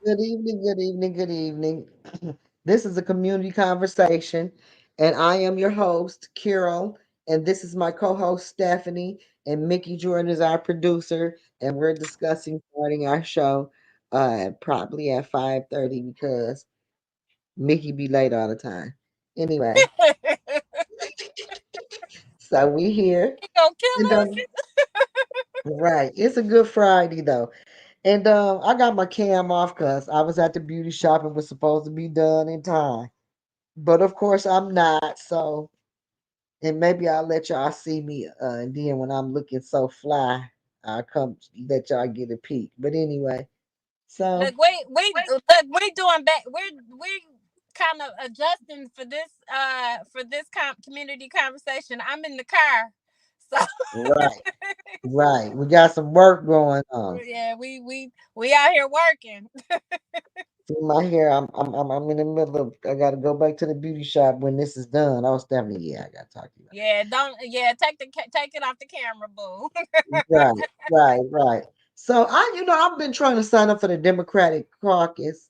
Good evening, good evening, good evening. This is a community conversation, and I am your host, Carol, and this is my co-host, Stephanie, and Mickey Jordan is our producer, and we're discussing starting our show probably at 5:30 because Mickey be late all the time. Anyway, so we here, You gonna kill and us? right, it's a good Friday though. And I got my cam off because I was at the beauty shop and was supposed to be done in time. But of course I'm not, so and maybe I'll let y'all see me and then when I'm looking so fly, I'll come let y'all get a peek. But anyway, so Look, we doing back. We kind of adjusting for this community conversation. I'm in the car, so right, right. We got some work going on. yeah, we out here working. See my hair, I'm in the middle of I gotta go back to the beauty shop when this is done. I was definitely I gotta talk to you about Yeah, don't take it off the camera, boo. that. Right, right, right. So I've been trying to sign up for the Democratic caucus.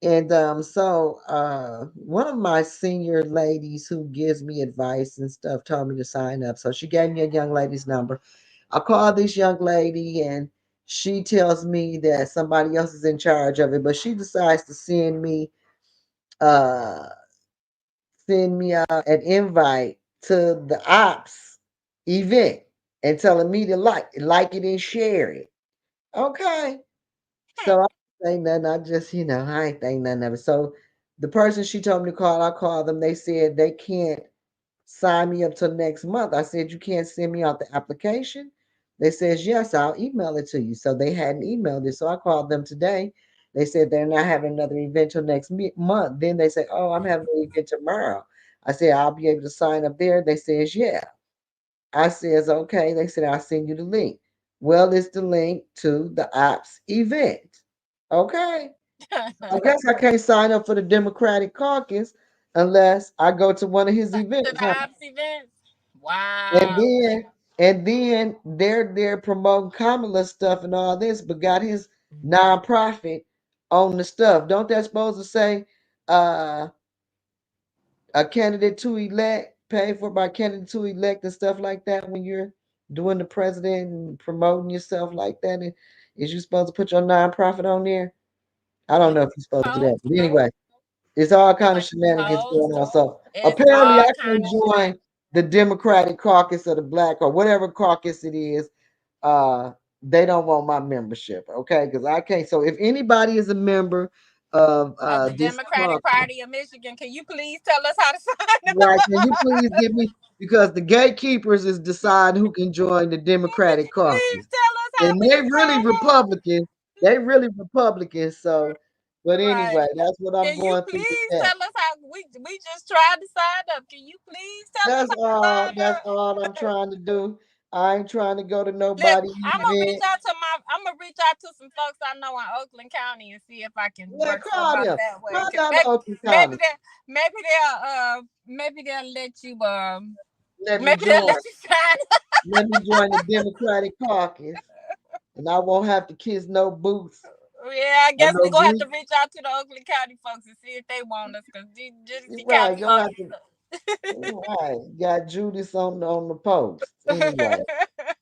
And one of my senior ladies who gives me advice and stuff told me to sign up. So she gave me a young lady's number. I called this young lady and she tells me that somebody else is in charge of it, but she decides to uh send me an invite to the ops event and telling me to like it and share it. Okay. So I didn't say nothing. I just, I ain't think nothing of it. So the person she told me to call, I called them. They said they can't sign me up till next month. I said, you can't send me out the application? They says, yes, I'll email it to you. So they hadn't emailed it. So I called them today. They said they're not having another event till next month. Then they say, oh, I'm having an event tomorrow. I said, I'll be able to sign up there. They says, yeah. I says, okay. They said, I'll send you the link. Well, it's the link to the ops event. Okay. I To guess I can't sign up for the Democratic caucus unless I go to one of his the events, huh? ops events. And Wow. then they're promoting Kamala stuff and all this, but got his nonprofit on the stuff. Don't that supposed to say uh a candidate to elect, paid for by candidate to elect and stuff like that when you're doing the president and promoting yourself like that? And is you supposed to put your nonprofit on there? I don't You know if you're supposed to do that. supposed But to. anyway, it's all kind of You shenanigans supposed going on. to. So It's apparently, all I can kind of join shenanigans. the Democratic caucus or the Black or whatever caucus it is. Uh, they don't want my membership, okay? Because I can't. So if anybody is a member of Of the this Democratic caucus, Party of Michigan, can you please tell us how to sign right? up? Can you please give me because the gatekeepers is deciding who can join the Could Democratic you please caucus, tell us how and we they can really sign up? Republicans. They really Republicans. So, but Right. anyway, that's what I'm Can you going through with please that. tell us how we just tried to sign up? Can you please tell us That's how to all. sign That's up? all I'm trying to do. I ain't trying to go to Look, nobody event. I'm gonna reach out to some folks I know in Oakland County and see if I can Yeah, work something call out them. that way. Call Cause down to Oakland maybe County. they maybe they'll let you Let me maybe they'll join. let you sign. Let me join the Democratic caucus, and I won't have to kiss no boots Yeah, I or guess no we're gonna have to greet. reach out to the Oakland County folks and see if they want us, cause these You're Jersey right. County Gonna folks. have to. Right. Got Judas on the post. Anyway.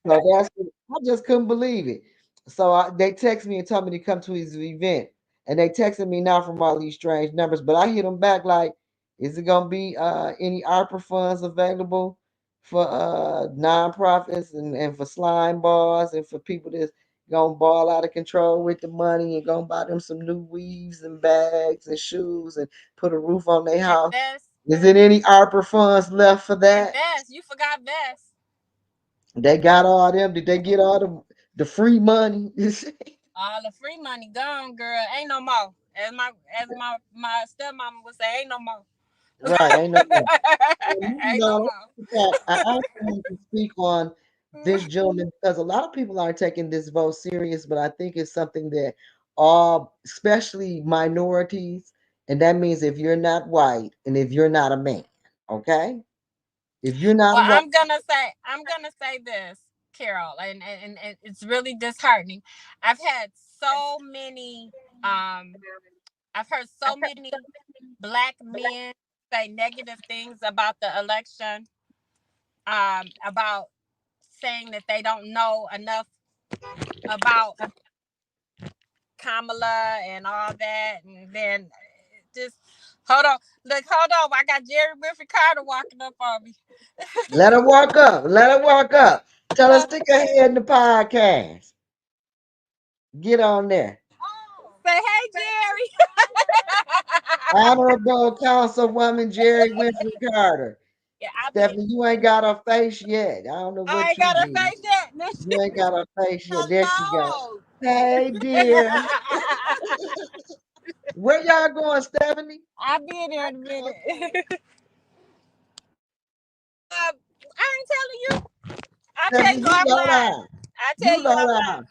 So I just couldn't believe it. So they texted me and told me to come to his event, and they texted me now from all these strange numbers. But I hit them back like, "Is it gonna be any ARPA funds available for nonprofits and for slime bars and for people that's gonna ball out of control with the money and gonna buy them some new weaves and bags and shoes and put a roof on their And house? Vest, Is it any ARPA funds left for and that?" Vest, you forgot Vest. They got all them. Did they get all the free money? All the free money gone, girl. Ain't no more. As my stepmama would say, ain't no more. Right, ain't no more. Ain't no I more. also want to speak on this gentleman because a lot of people are taking this vote serious, but I think it's something that all, especially minorities, and that means if you're not white and if you're not a man, okay? If you're not Well, white, I'm gonna say this, Carol, and it's really disheartening. I've had so many. Um, I've heard so many black men say negative things about the election, about saying that they don't know enough about Kamala and all that, and then just hold on, look, hold on. I got Jerry Wilfred Carter walking up on me. Let her walk up. Let her walk up. Tell her stick her head in the podcast. Get on there. Say hey, Jerry. Honorable Councilwoman Jerry Winfrey Carter. Yeah, I be. Stephanie, you ain't got her face yet. I don't know I what ain't you got a did. face yet. You ain't got her face yet. There she go. Hello. Hey, dear. Where y'all going, Stephanie? I'll be in there in a minute. I ain't telling you. I tell Stephanie, you you low offline. down. I tell You you low offline. down.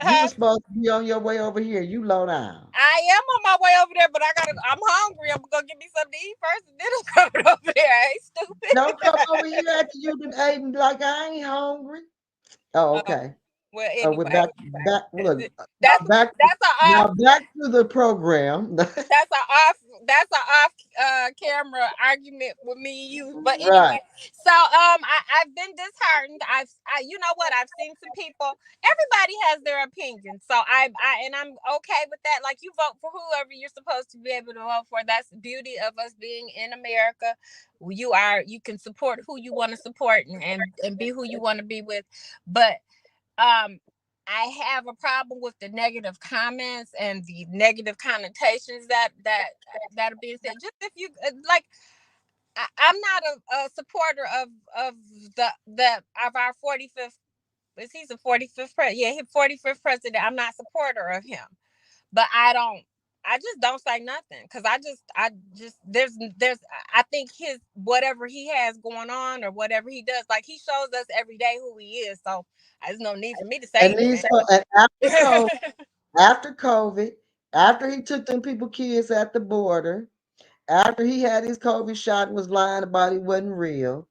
You Huh? was supposed to be on your way over here. You low down. I am on my way over there, but I'm hungry. I'm gonna get me something to eat first, and then I'm coming over there. I ain't stupid. Don't come over here after you done ate and like I ain't hungry. Oh, Uh, okay. well, Oh, we're anyway, back. Look, that's a now off. back to the program. That's a off. That's a off camera argument with me and you. But Right. anyway, so I've been disheartened. You know what? I've seen some people. Everybody has their opinion, so and I'm okay with that. Like, you vote for whoever you're supposed to be able to vote for. That's the beauty of us being in America. You can support who you want to support, and be who you want to be with. But um I have a problem with the negative comments and the negative connotations that are being said. Just if you like, I'm not a supporter of the of our 45th. Is he's a 45th president? Yeah, he 45th president. I'm not a supporter of him, but I just don't say nothing, because I just I think his whatever he has going on, or whatever he does, like, he shows us every day who he is. So there's no need for me to say And anything. after COVID, after he took them people kids at the border, after he had his COVID shot and was lying about it wasn't real,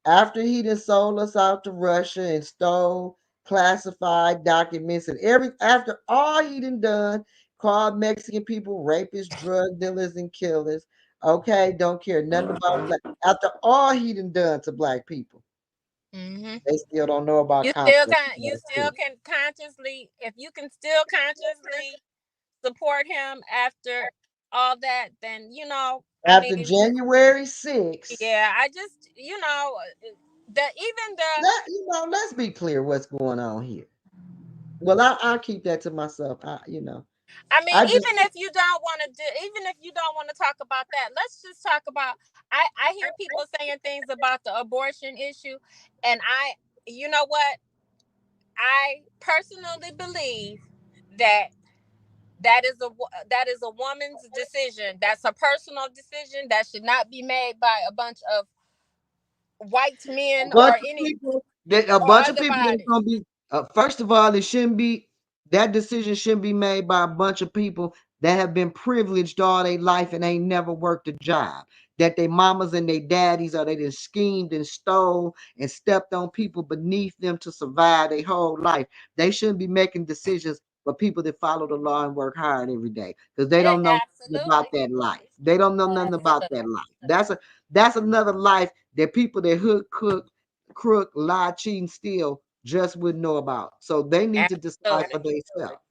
after he done sold us out to Russia and stole classified documents and after all he done called Mexican people rapists, drug dealers, and killers. Okay, don't care nothing about black. After all he done to black people, Hmm. they still don't know about You conflict. still can consciously, if you can still consciously support him after all that, then, I After mean, January 6th, yeah, I just, the even the let's be clear what's going on here. Well, I'll keep that to myself. I mean, I just even if you don't want to talk about that, let's just talk about. I hear people saying things about the abortion issue, and you know what? I personally believe that that is a woman's decision. That's a personal decision that should not be made by a bunch of white men bunch of people that a or bunch of other people that's bodies. gonna be first of all, it shouldn't be that decision shouldn't be made by a bunch of people that have been privileged all their life and ain't never worked a job. That their mamas and their daddies or they just schemed and stole and stepped on people beneath them to survive their whole life. They shouldn't be making decisions for people that follow the law and work hard every day because they don't know nothing about Absolutely, that life. They don't know nothing about absolutely. that life. That's another life that people that hood cook crook, lie, cheat, and steal just wouldn't know about. So they need to decide for Absolutely. themselves.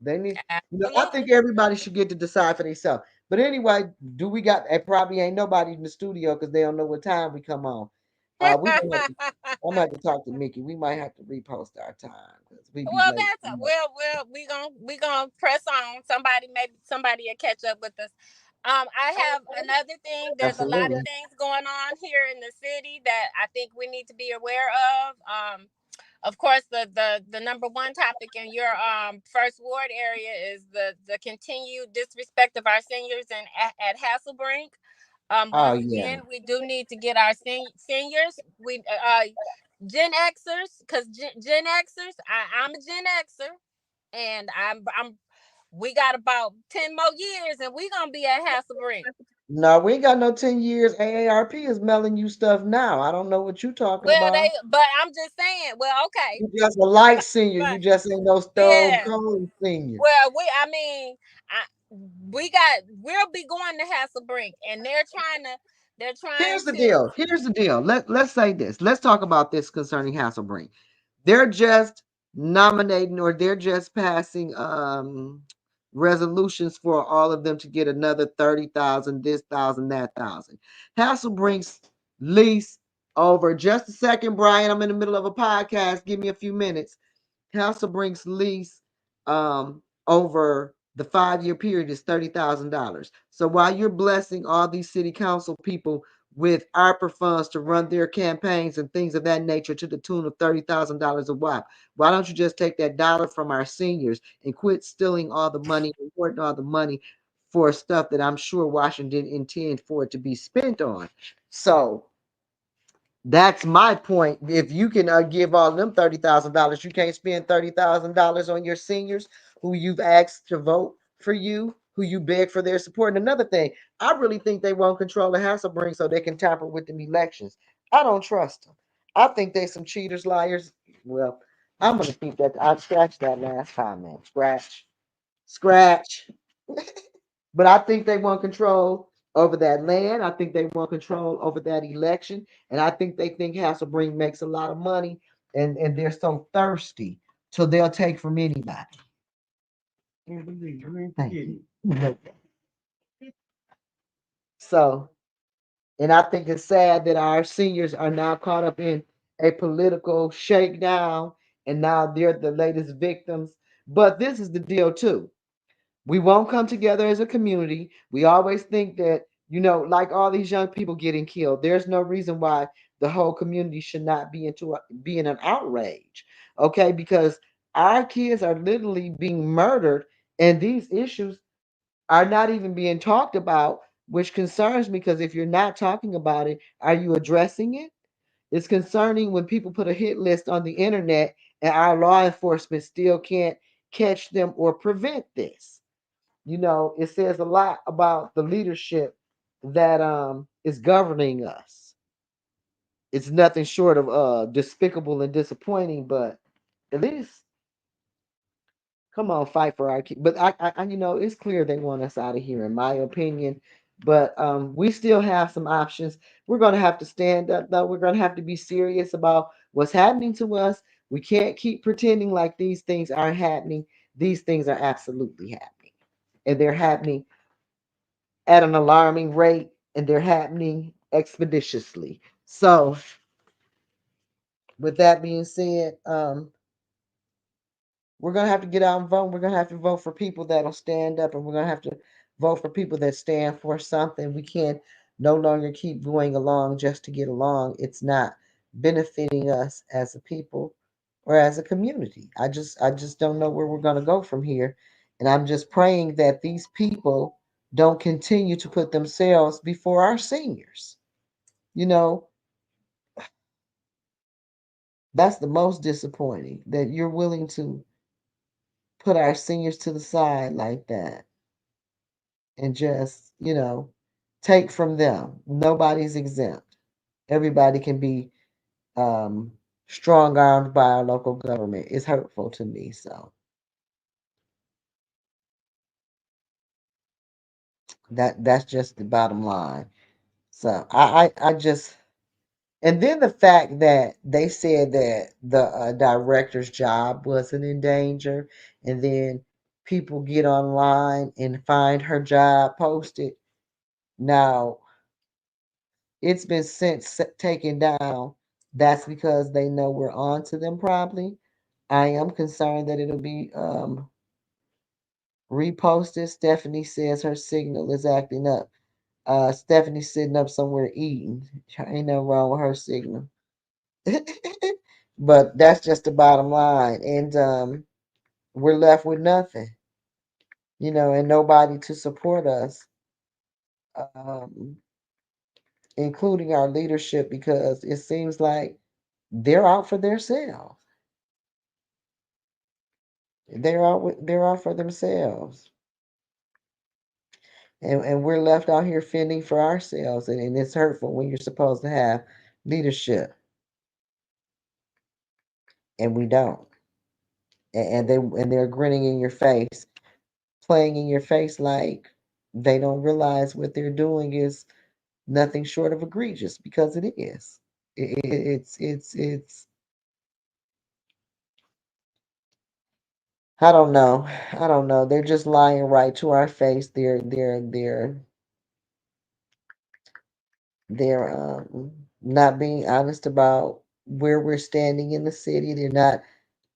They need, I think Absolutely. everybody should get to decide for themselves. But anyway, do we got? It probably ain't nobody in the studio because they don't know what time we come on. We gonna have to, I'm gonna have to talk to Mickey. We might have to repost our time because we be Well, late. we gonna press on. Maybe somebody will catch up with us. I have another thing. There's a lot of Absolutely. things going on here in the city that I think we need to be aware of. Of course, the number one topic in your first ward area is the continued disrespect of our seniors at Hasselbrink. Oh Once yeah. again, we do need to get our seniors. Gen Xers, because Gen Xers, I'm a Gen Xer, and we got about 10 more years, and we gonna be at Hasselbrink. No, we ain't got no 10 years. AARP is mailing you stuff now. I don't know what you talking Well, about. but I'm just saying. Well, okay, You just a light senior. You but just ain't no stone yeah. cold senior. Well, I mean, I we'll be going to Hasselbrink, and they're trying Here's the to. deal. Here's the deal. Let's say this. Let's talk about this concerning Hasselbrink. They're just nominating or they're just passing resolutions for all of them to get another 30,000, this thousand, that thousand. Hasselbrink's lease over just a second, Brian. I'm in the middle of a podcast. Give me a few minutes. Hasselbrink's lease over the 5-year period is $30,000. So while you're blessing all these city council people with ARPA funds to run their campaigns and things of that nature to the tune of $30,000 a while, why don't you just take that dollar from our seniors and quit stealing all the money and hoarding all the money for stuff that I'm sure Washington intend for it to be spent on? So that's my point. If you can give all of them $30,000, you can't spend $30,000 on your seniors who you've asked to vote for you, who you beg for their support. And another thing, I really think they won't control the Hasselbrink so they can tamper with them elections. I don't trust them. I think they some cheaters, liars. Well, I'm gonna keep that. I scratched that last comment. Scratch, scratch. But I think they want control over that land. I think they want control over that election. And I think Hasselbrink makes a lot of money and they're so thirsty. So they'll take from anybody. Thank you. So, and I think it's sad that our seniors are now caught up in a political shakedown and now they're the latest victims. But this is the deal too. We won't come together as a community. We always think that, like all these young people getting killed, there's no reason why the whole community should not be in an outrage. Okay, because our kids are literally being murdered, and these issues are not even being talked about, which concerns me because if you're not talking about it, are you addressing it? It's concerning when people put a hit list on the internet and our law enforcement still can't catch them or prevent this. It says a lot about the leadership that is governing us. It's nothing short of despicable and disappointing, but at least come on, fight for our kids. But it's clear they want us out of here, in my opinion. But we still have some options. We're gonna have to stand up, though. We're gonna have to be serious about what's happening to us. We can't keep pretending like these things aren't happening. These things are absolutely happening, and they're happening at an alarming rate and they're happening expeditiously. So, with that being said, we're going to have to get out and vote. We're going to have to vote for people that'll stand up and we're going to have to vote for people that stand for something. We can't no longer keep going along just to get along. It's not benefiting us as a people or as a community. I just don't know where we're going to go from here. And I'm just praying that these people don't continue to put themselves before our seniors. You know, that's the most disappointing that you're willing to put our seniors to the side like that and just, take from them. Nobody's exempt. Everybody can be um, strong armed by our local government. It's hurtful to me. So that's just the bottom line. So I just and then the fact that they said that the director's job wasn't in danger, and then people get online and find her job posted. Now, it's been since taken down. That's because they know we're on to them, probably. I am concerned that it'll be reposted. Stephanie says her signal is acting up. Stephanie's sitting up somewhere eating. Ain't nothing wrong with her signal. But that's just the bottom line. And we're left with nothing, and nobody to support us, um, including our leadership, because it seems like they're out for themselves. They're out for themselves. And we're left out here fending for ourselves. And it's hurtful when you're supposed to have leadership and we don't. And they're grinning in your face. playing in your face like they don't realize what they're doing is nothing short of egregious because it is. It's. I don't know. I don't know. They're just lying right to our face. They're not being honest about where we're standing in the city. They're not.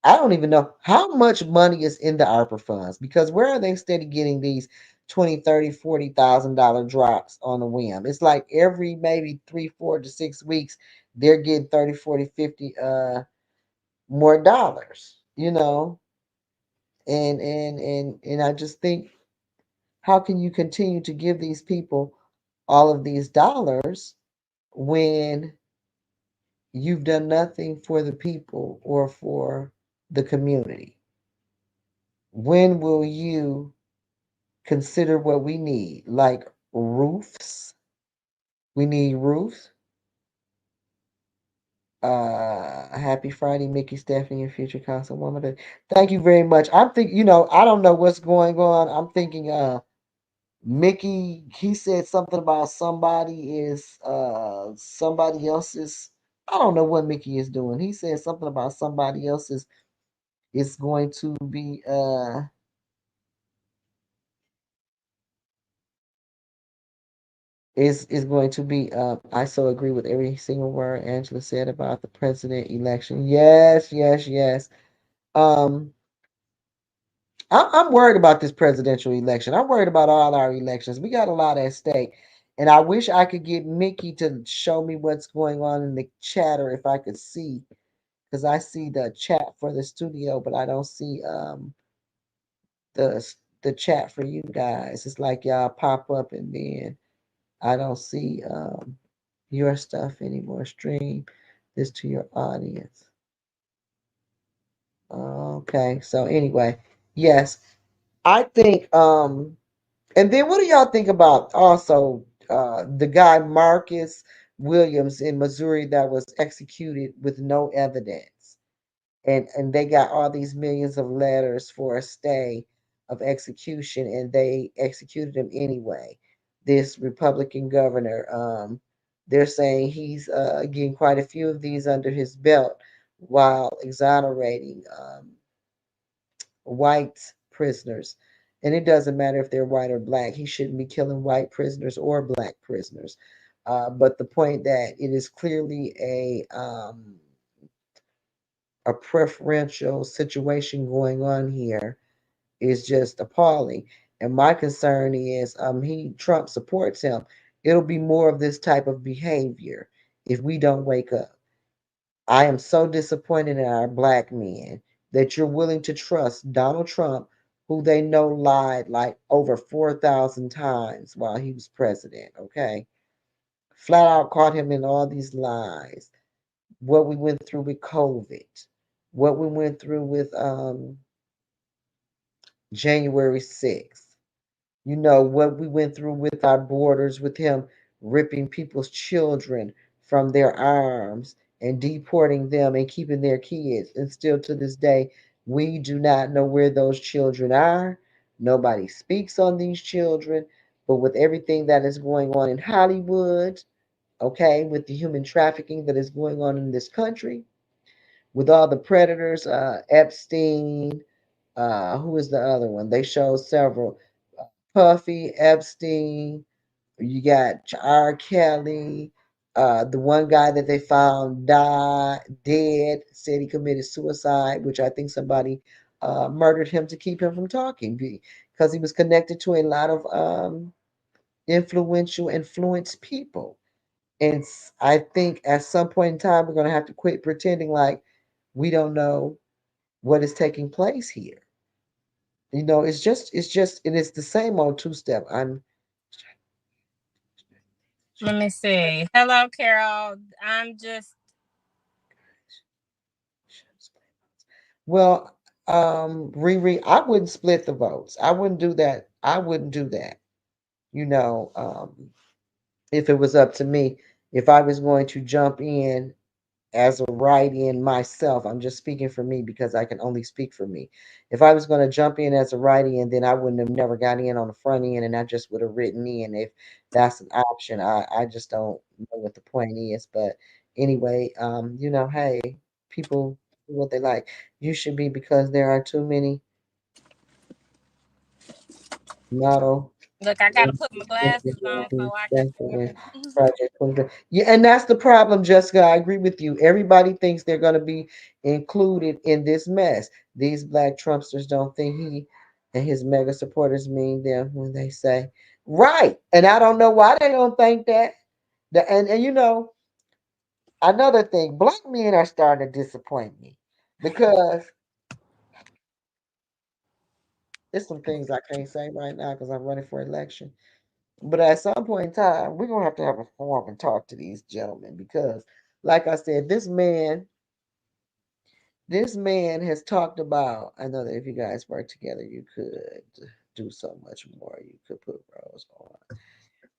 I don't even know how much money is in the ARPA funds because where are they steady getting these 20, 30, $40,000 drops on a whim? It's like every maybe 3, 4 to 6 weeks they're getting 30, 40, 50 more dollars, and I just think, how can you continue to give these people all of these dollars when you've done nothing for the people or for the community? When will you consider what we need? Like roofs. We need roofs. Happy Friday, Mickey, Stephanie, and future councilwoman. Thank you very much. I'm thinking, I don't know what's going on. I'm thinking, Mickey, he said something about somebody else's. I don't know what Mickey is doing. He said something about somebody else's is going to be is going to be I so agree with every single word Angela said about the president election. Yes, yes, yes. Um I'm worried about this presidential election. I'm worried about all our elections. We got a lot at stake. And I wish I could get Mickey to show me what's going on in the chatter if I could see. Because I see the chat for the studio, but I don't see the the chat for you guys. It's like y'all pop up and then I don't see your stuff anymore. Stream this to your audience. Okay. So anyway, yes, I think and then what do y'all think about also the guy Marcus Williams in Missouri that was executed with no evidence? And they got all these millions of letters for a stay of execution and they executed him anyway. This Republican governor, they're saying he's getting quite a few of these under his belt while exonerating white prisoners. And it doesn't matter if they're white or black. He shouldn't be killing white prisoners or black prisoners. But the point that it is clearly a preferential situation going on here is just appalling. And my concern is he Trump supports him. It'll be more of this type of behavior if we don't wake up. I am so disappointed in our black men that you're willing to trust Donald Trump, who they know lied like over 4,000 times while he was president, okay? Flat out caught him in all these lies. What we went through with COVID, what we went through with January 6th. What we went through with our borders, with him ripping people's children from their arms and deporting them and keeping their kids. And still to this day, we do not know where those children are. Nobody speaks on these children. But with everything that is going on in Hollywood, okay, with the human trafficking that is going on in this country, with all the predators, Epstein, who is the other one? They showed several. Puffy, Epstein, you got R. Kelly, the one guy that they found dead, said he committed suicide, which I think somebody murdered him to keep him from talking because he was connected to a lot of influenced people. And I think at some point in time, we're going to have to quit pretending like we don't know what is taking place here. And it's the same old two step. Let me see. Hello, Carol. I'm just Well, Riri, I wouldn't split the votes. I wouldn't do that. I wouldn't do that. You know, if it was up to me, if I was going to jump in as a write-in myself, I'm just speaking for me because I can only speak for me. If I was going to jump in as a write-in, then I wouldn't have never got in on the front end, and I just would have written in if that's an option. I just don't know what the point is. But anyway, hey, people do what they like. You should be because there are too many model Look, I gotta put my glasses on so I can. Project 23. Yeah, and that's the problem, Jessica. I agree with you. Everybody thinks they're going to be included in this mess. These black Trumpsters don't think he and his mega supporters mean them when they say, right. And I don't know why they don't think that. And another thing, black men are starting to disappoint me because there's some things I can't say right now because I'm running for election. But at some point in time, we're gonna have a forum and talk to these gentlemen because, like I said, this man has talked about. I know that if you guys work together, you could do so much more. You could put Rose on,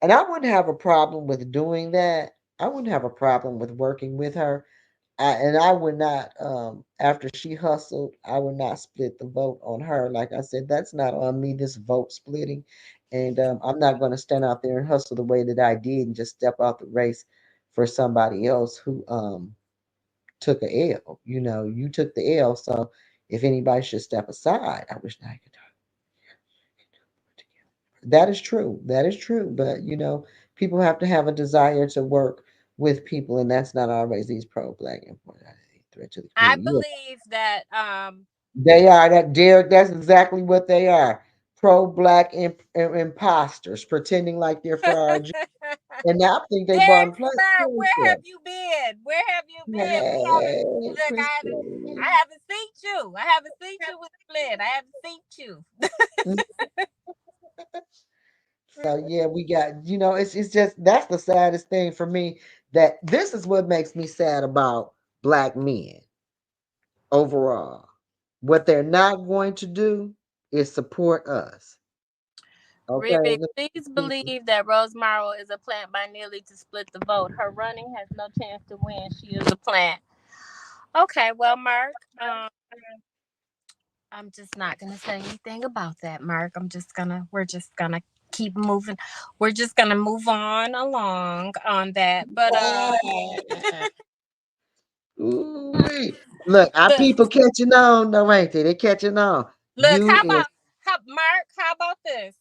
and I wouldn't have a problem with doing that. I wouldn't have a problem with working with her. And I would not, after she hustled, I would not split the vote on her. Like I said, that's not on me, this vote splitting. And I'm not going to stand out there and hustle the way that I did and just step out the race for somebody else who took a L. You took the L. So if anybody should step aside, I wish I could talk together. That is true. That is true. But, people have to have a desire to work with people, and that's not always these pro black and threat to the I community. believe that They are that Derek. That's exactly what they are. Pro-black imposters pretending like they're for our and I think they brought Derek in place. Smart, where have you been? Where have you been? We haven't Hey, look. Christine. I haven't seen you. I haven't seen you with Split. I haven't seen you. So yeah, we got it's just that's the saddest thing for me. That this is what makes me sad about black men overall. What they're not going to do is support us. Okay. Rivik, please believe that Rose Morrow is a plant by Neely to split the vote. Her running has no chance to win. She is a plant. Okay, well, Mark, I'm just not gonna say anything about that, Mark. We're just gonna keep moving. We're just gonna move on along on that. But Ooh-wee. Look, our look, people catching on, though, ain't they? They catching on. look, You is Mark? How about this?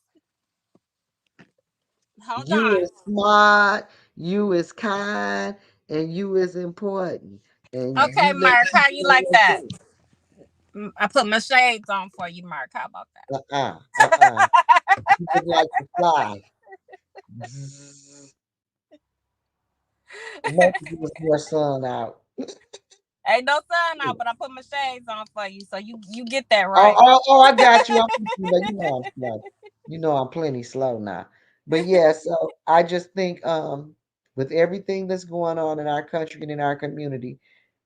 Hold you on. is smart, you is kind, and you is important. And Okay, you let Mark, how you like that? people I put my shades on for you, Mark. How about uh-uh. that? You look like the fly. Bzzz. Most of you your sun out. Ain't no sun out, but I put my shades on for you, so you get that Oh, right. oh, oh, I got you. I'm slow. I'm plenty slow now. But yeah, so I just think with everything that's going on in our country and in our community,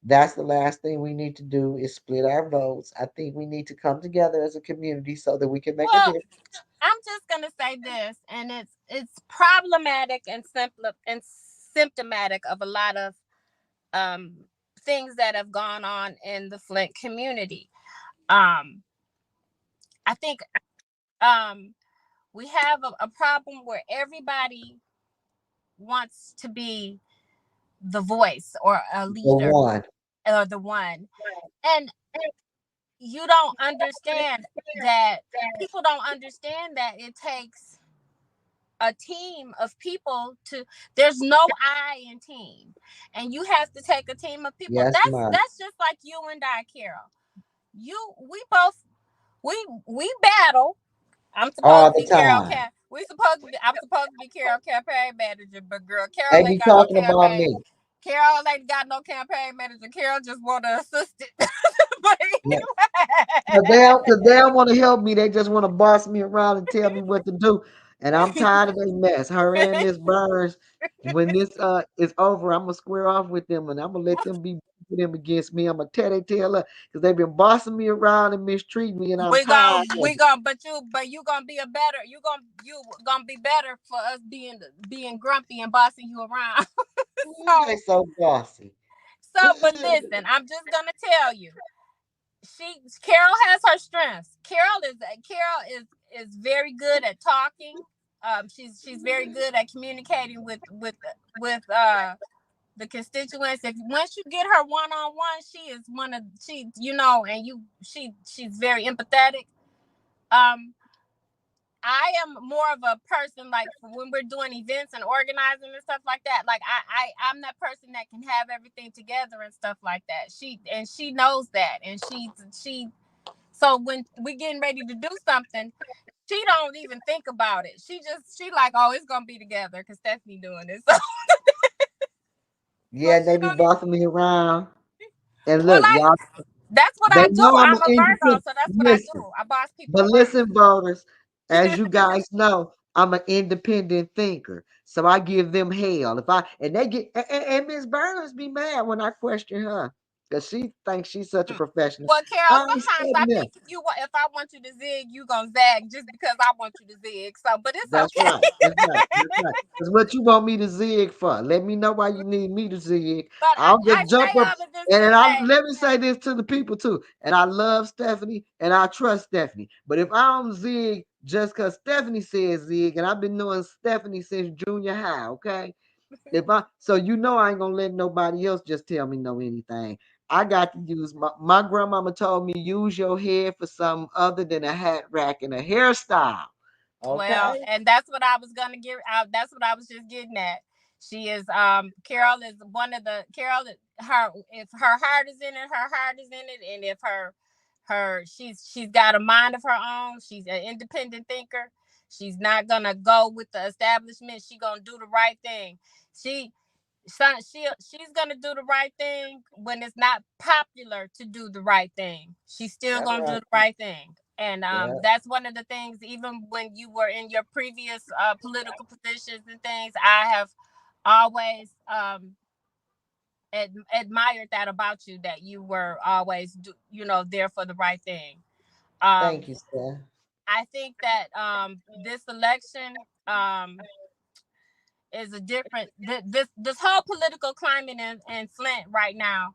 that's the last thing we need to do is split our votes. I think we need to come together as a community so that we can make a Well, difference. I'm just gonna say this, and it's problematic and simple and symptomatic of a lot of um things that have gone on in the Flint community. Um, I think um we have a problem where everybody wants to be the voice or a For leader one. or the one, and you don't understand that people don't understand that it takes a team of people to there's no I in team, and you have to take a team of people. Yes, ma'am. That's just like you and I, Carol. We both we battle. I'm supposed All to the be Carol time. Cap. I'm supposed to be Carol campaign manager, but girl, They Carol ain't be got no talking about campaign. me. Carol ain't got no campaign manager. Carol just want to assist it. But Cause they don't want to help me. They just want to boss me around and tell me what to do. And I'm tired of this mess. Her and Miss Burns. When this is over, I'm gonna square off with them and I'm gonna let them be them against me. I'm gonna tell they tell her because they've been bossing me around and mistreating me, and I'm tired of we it. gonna but you gonna be a better you gonna be better for us being grumpy and bossing you around. Ooh, so they so bossy. So, but listen, I'm just gonna tell you, Carol has her strengths. Carol is very good at talking. She's very good at communicating with the constituents. If once you get her one on one, she is one of she you know, and you she's very empathetic. Um, I am more of a person like when we're doing events and organizing and stuff like that. Like I'm that person that can have everything together and stuff like that. She knows that, and she so when we getting ready to do something, she don't even think about it. She like, oh, it's gonna be together because Stephanie doing this. So, Yeah, but they she be don't even. bossing me around. And Well, look, like y'all, that's what they I do. know I'm I'm an a Virgo, independent. so that's what I Listen, do. I boss people but around. listen, voters, as you guys know, I'm an independent thinker. So I give them hell. If I and they get and Miss Burners be mad when I question her. Because she thinks she's such a Mm. professional. Well, Carol, I ain't sometimes I studying them. think if I want you to zig, you gonna zag just because I want you to zig. So, but it's That's okay. right. That's right. That's right. Because what you want me to zig for? Let me know why you need me to zig. But I'll I just say jump up. all of this to And I'm say, let me say this to the people too. And I love Stephanie and I trust Stephanie. But if I don't zig just because Stephanie says zig, and I've been knowing Stephanie since junior high, okay? If I so you know I ain't gonna let nobody else just tell me no anything. I got to use my grandmama told me use your head for something other than a hat rack and a hairstyle. well, Okay? and that's what I was gonna get out. That's what I was just getting at. She is Carol is one of the Carol her if her heart is in it, her heart is in it, and if she's got a mind of her own, she's an independent thinker. She's not gonna go with the establishment. She's gonna do the right thing. She she's gonna do the right thing when it's not popular to do the right thing. She's still That's gonna do right. the right thing, and Yeah. that's one of the things. Even when you were in your previous political positions and things, I have always admired that about you. That you were always there for the right thing. Thank Um, you, sir. I think that this election is a different. This whole political climate in Flint right now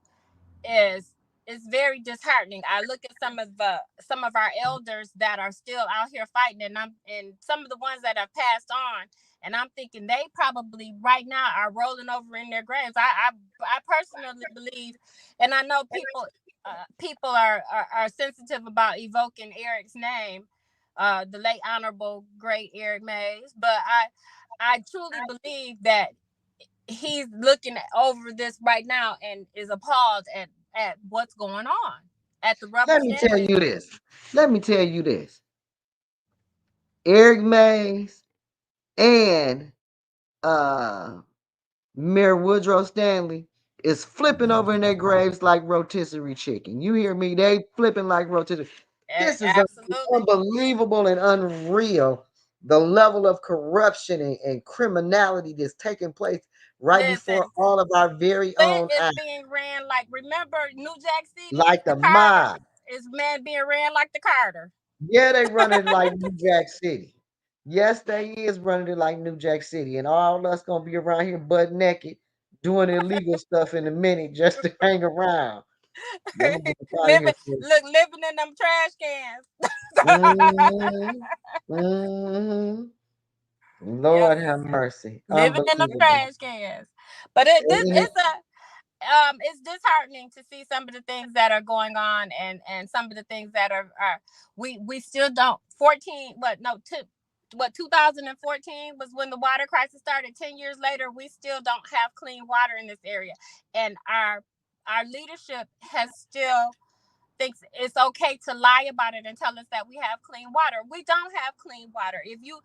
is very disheartening. I look at some of our elders that are still out here fighting, and some of the ones that have passed on, and I'm thinking they probably right now are rolling over in their graves. I personally believe, and I know people are sensitive about evoking Eric's name, the late honorable great Eric Mays, but I truly believe that he's looking over this right now and is appalled at what's going on, at the rubber Let me tell stamping. you this. Let me tell you this. Eric Mays and uh Mayor Woodrow Stanley is flipping over in their graves like rotisserie chicken. You hear me? They flipping like rotisserie. This is Absolutely. unbelievable and unreal. The level of corruption and criminality that's taking place right before Listen, all of our very Flint own is eyes, being ran like, remember New Jack City, like the the Carter mob. is man being ran like the Carter. Yeah, they running like New Jack City. Yes, they is running it like New Jack City, and all us gonna be around here butt naked doing illegal stuff in a minute just to hang around. I'm gonna get out of here living for living in them trash cans. mm mm Yep, Lord have mercy. living in them Unbelievable. trash cans. But And it, it's disheartening to see some of the things that are going on, and some of the things that are we still don't 14 what no two what 2014 was when the water crisis started. 10 years later we still don't have clean water in this area, and our leadership has still thinks it's okay to lie about it and tell us that we have clean water. We don't have clean water. If you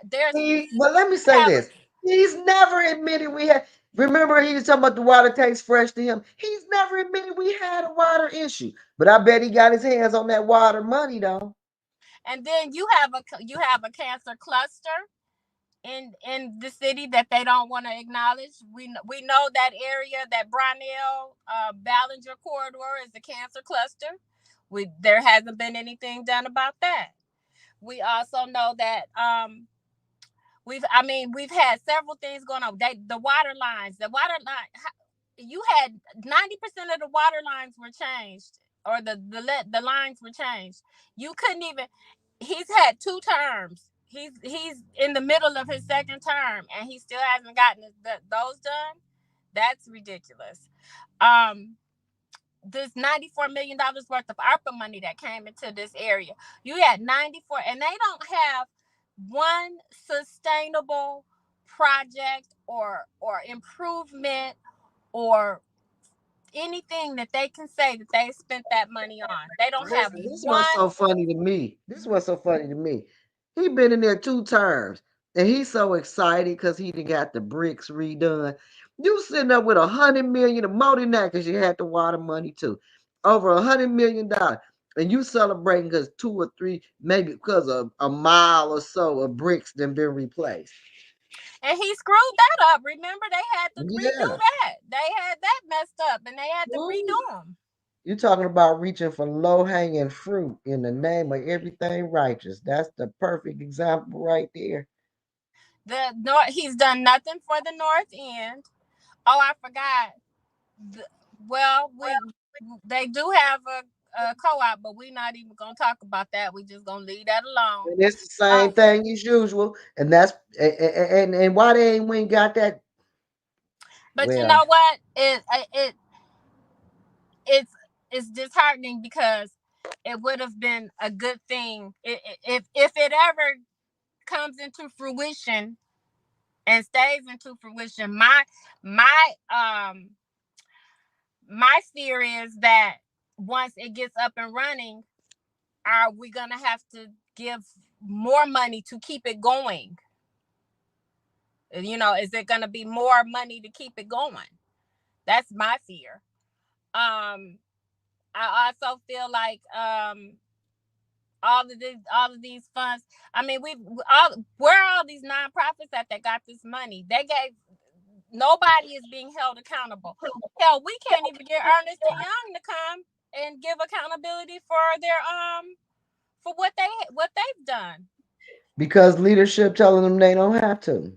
there's but let me we say have this. He's never admitted we had. Remember, he was talking about the water tastes fresh to him. He's never admitted we had a water issue. But I bet he got his hands on that water money, though. and then you have a cancer cluster in the city that they don't want to acknowledge. We know that area, that Brownell Ballinger corridor, is a cancer cluster. There hasn't been anything done about that. We also know that we've had several things going on. The water lines, you had 90% of the water lines were changed, or the lines were changed. You couldn't even. He's had 2 terms. He's in the middle of his second term, and he still hasn't gotten those done. That's ridiculous. Um, this $94 million worth of ARPA money that came into this area. You had 94, and they don't have one sustainable project or improvement or anything that they can say that they spent that money on. They don't have Listen, this one. was so funny to me. This was so funny to me. He been in there 2 terms, and he's so excited because he done got the bricks redone. You sitting up with 100 million or more than that because you had the water money too, over $100 million, and you celebrating because 2 or 3, maybe because of a mile or so of bricks then been replaced. And he screwed that up. Remember, they had to redo Yeah. that. They had that messed up, and they had to Ooh. redo them. You talking about reaching for low hanging fruit in the name of everything righteous. That's the perfect example right there. He's done nothing for the North End. Oh, I forgot. The, well, they do have a co-op, but we're not even gonna talk about that. We just gonna leave that alone. And it's the Uh, same thing as usual. And that's and why they ain't went got that? but you Well, know what? It's it's disheartening because it would have been a good thing if it ever comes into fruition and stays into fruition. My my fear is that once it gets up and running, are we gonna have to give more money to keep it going? Is it gonna be more money to keep it going? That's my fear. Um, I also feel like all of these funds. I mean, where are all these nonprofits that got this money? They gave. Nobody is being held accountable. Hell, we can't even get Ernest and Young to come and give accountability for their for what they've done. because leadership telling them they don't have to.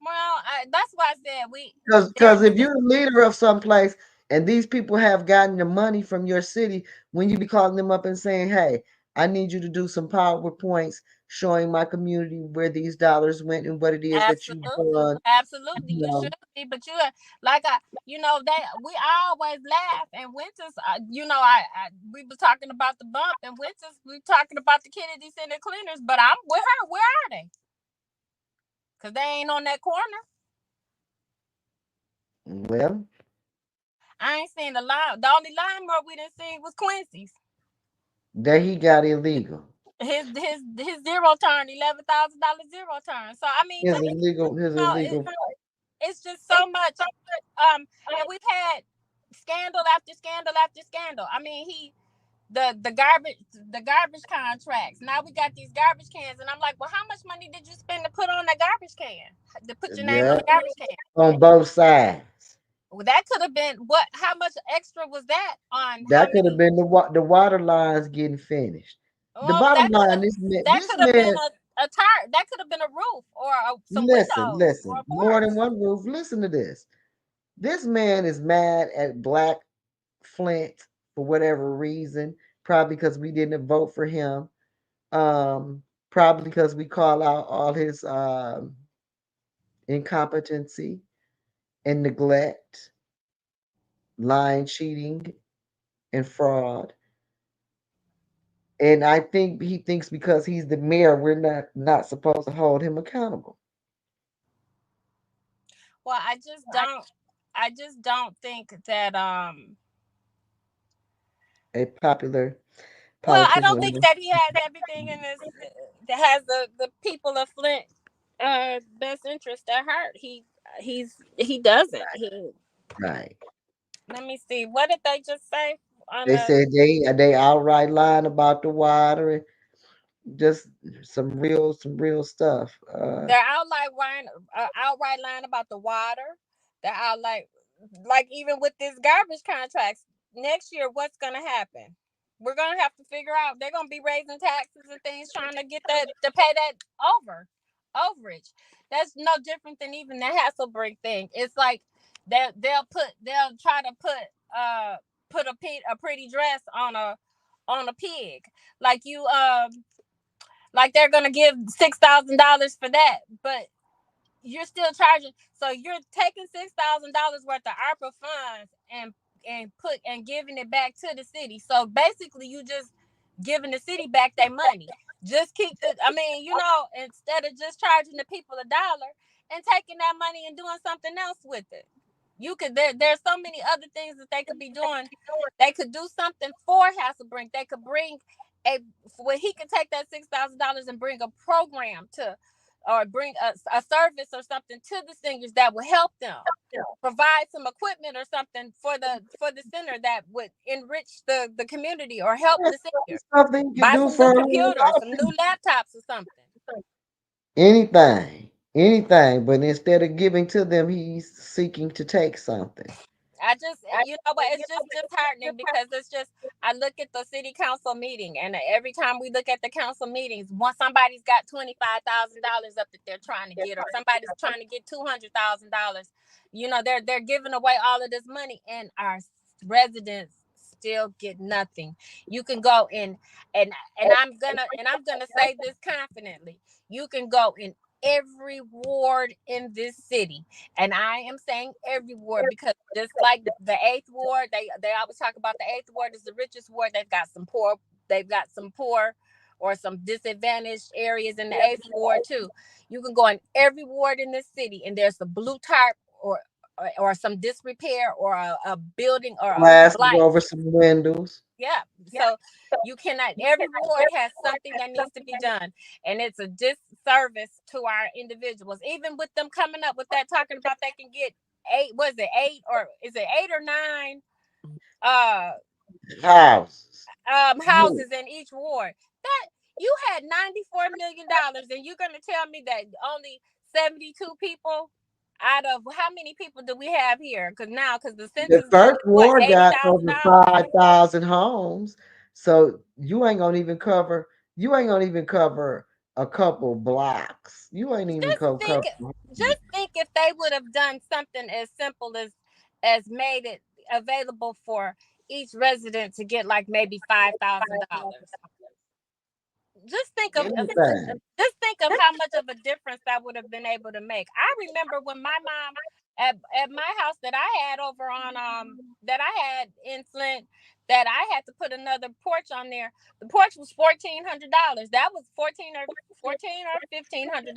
Well, that's why I said we there. Because if you're the leader of some place and these people have gotten the money from your city, when you be calling them up and saying, "Hey, I need you to do some PowerPoints showing my community where these dollars went and what it is that you've Absolutely, done," absolutely, you you know, should be. But like they we always laugh and Winters. We were talking about the bump and Winters. We talking about the Kennedy Center cleaners. But I'm with her. Where are they? Because they ain't on that corner. well, I ain't seen the line. The only line more we didn't see was Quincy's. that he got illegal. His zero turn, $11,000 zero turn. So I mean, His no, it, illegal. it's just so much. And we've had scandal after scandal after scandal. I mean, the garbage contracts. Now we got these garbage cans, and I'm like, well, how much money did you spend to put on that garbage can? To put your name on Yeah, the garbage can? on both sides. Well, that could have been what? How much extra was that on how That could have many? been the water lines getting finished. The Well, bottom that could line, have that this could have been man, a tire. That could have been a roof or some listen, windows or listen, a more than porch. one roof. Listen to this. This man is mad at Black Flint for whatever reason. Probably because we didn't vote for him. Probably because we call out all his incompetency and neglect, lying, cheating, and fraud. And I think he thinks because he's the mayor, we're not supposed to hold him accountable. Well, I just don't think that A popular well, I don't politician. think that he has everything in his that has the people of Flint best interest at heart. He doesn't. Right. Let me see. What did they just say on They the said they outright lying about the water and just some real stuff. they're outright lying about the water. They're out like even with this garbage contracts next year, what's gonna happen? We're gonna have to figure out. They're gonna be raising taxes and things trying to get that to pay that overage. That's no different than even the Hasselbrick thing. It's like they'll try to put a pretty dress on a pig, like you like they're gonna give $6,000 for that, but you're still charging. So you're taking $6,000 worth of ARPA funds and giving it back to the city. So basically, you just giving the city back their money. Just keep the. I mean, instead of just charging the people $1 and taking that money and doing something else with it. You could there's so many other things that they could be doing. They could do something for Hasselbrink. They could bring a where he could take that $6,000 and bring a program to, or bring a service or something to the singers that would help them. Provide some equipment or something for the center that would enrich the community or help That's the singer. something you can Buy do some for new a million computers, some dollars. new laptops or something. Anything, anything. But instead of giving to them, he's seeking to take something. I just, but it's just disheartening because it's just, I look at the city council meeting, and every time we look at the council meetings, once somebody's got $25,000 up that they're trying to get, or somebody's trying to get $200,000, they're giving away all of this money, and our residents still get nothing. You can go in, and I'm gonna say this confidently. You can go in every ward in this city, and I am saying every ward, because just like the eighth ward, they always talk about the eighth ward is the richest ward. They've got some poor or some disadvantaged areas in the eighth ward too. You can go in every ward in this city, and there's a blue tarp or some disrepair or a building or a Glasses blight. over some windows. Yeah. So you cannot, every ward has something that needs to be done. And it's a disservice to our individuals. Even with them coming up with that, talking about they can get eight or nine uh Houses. houses in each ward. That you had $94 million, and you're gonna tell me that only 72 people out of how many people do we have here? Because the The census is first what, war eighty got thousand over dollars 5,000 homes. So you ain't gonna even cover a couple blocks. You ain't even just gonna think cover. just think if they would have done something as simple as made it available for each resident to get like maybe $5,000. Just think of Anything. just think of how much of a difference that would have been able to make. I remember when my mom at my house that I had over on that I had in Flint, that I had to put another porch on there. The porch was $1,400. That was fourteen or $1,500.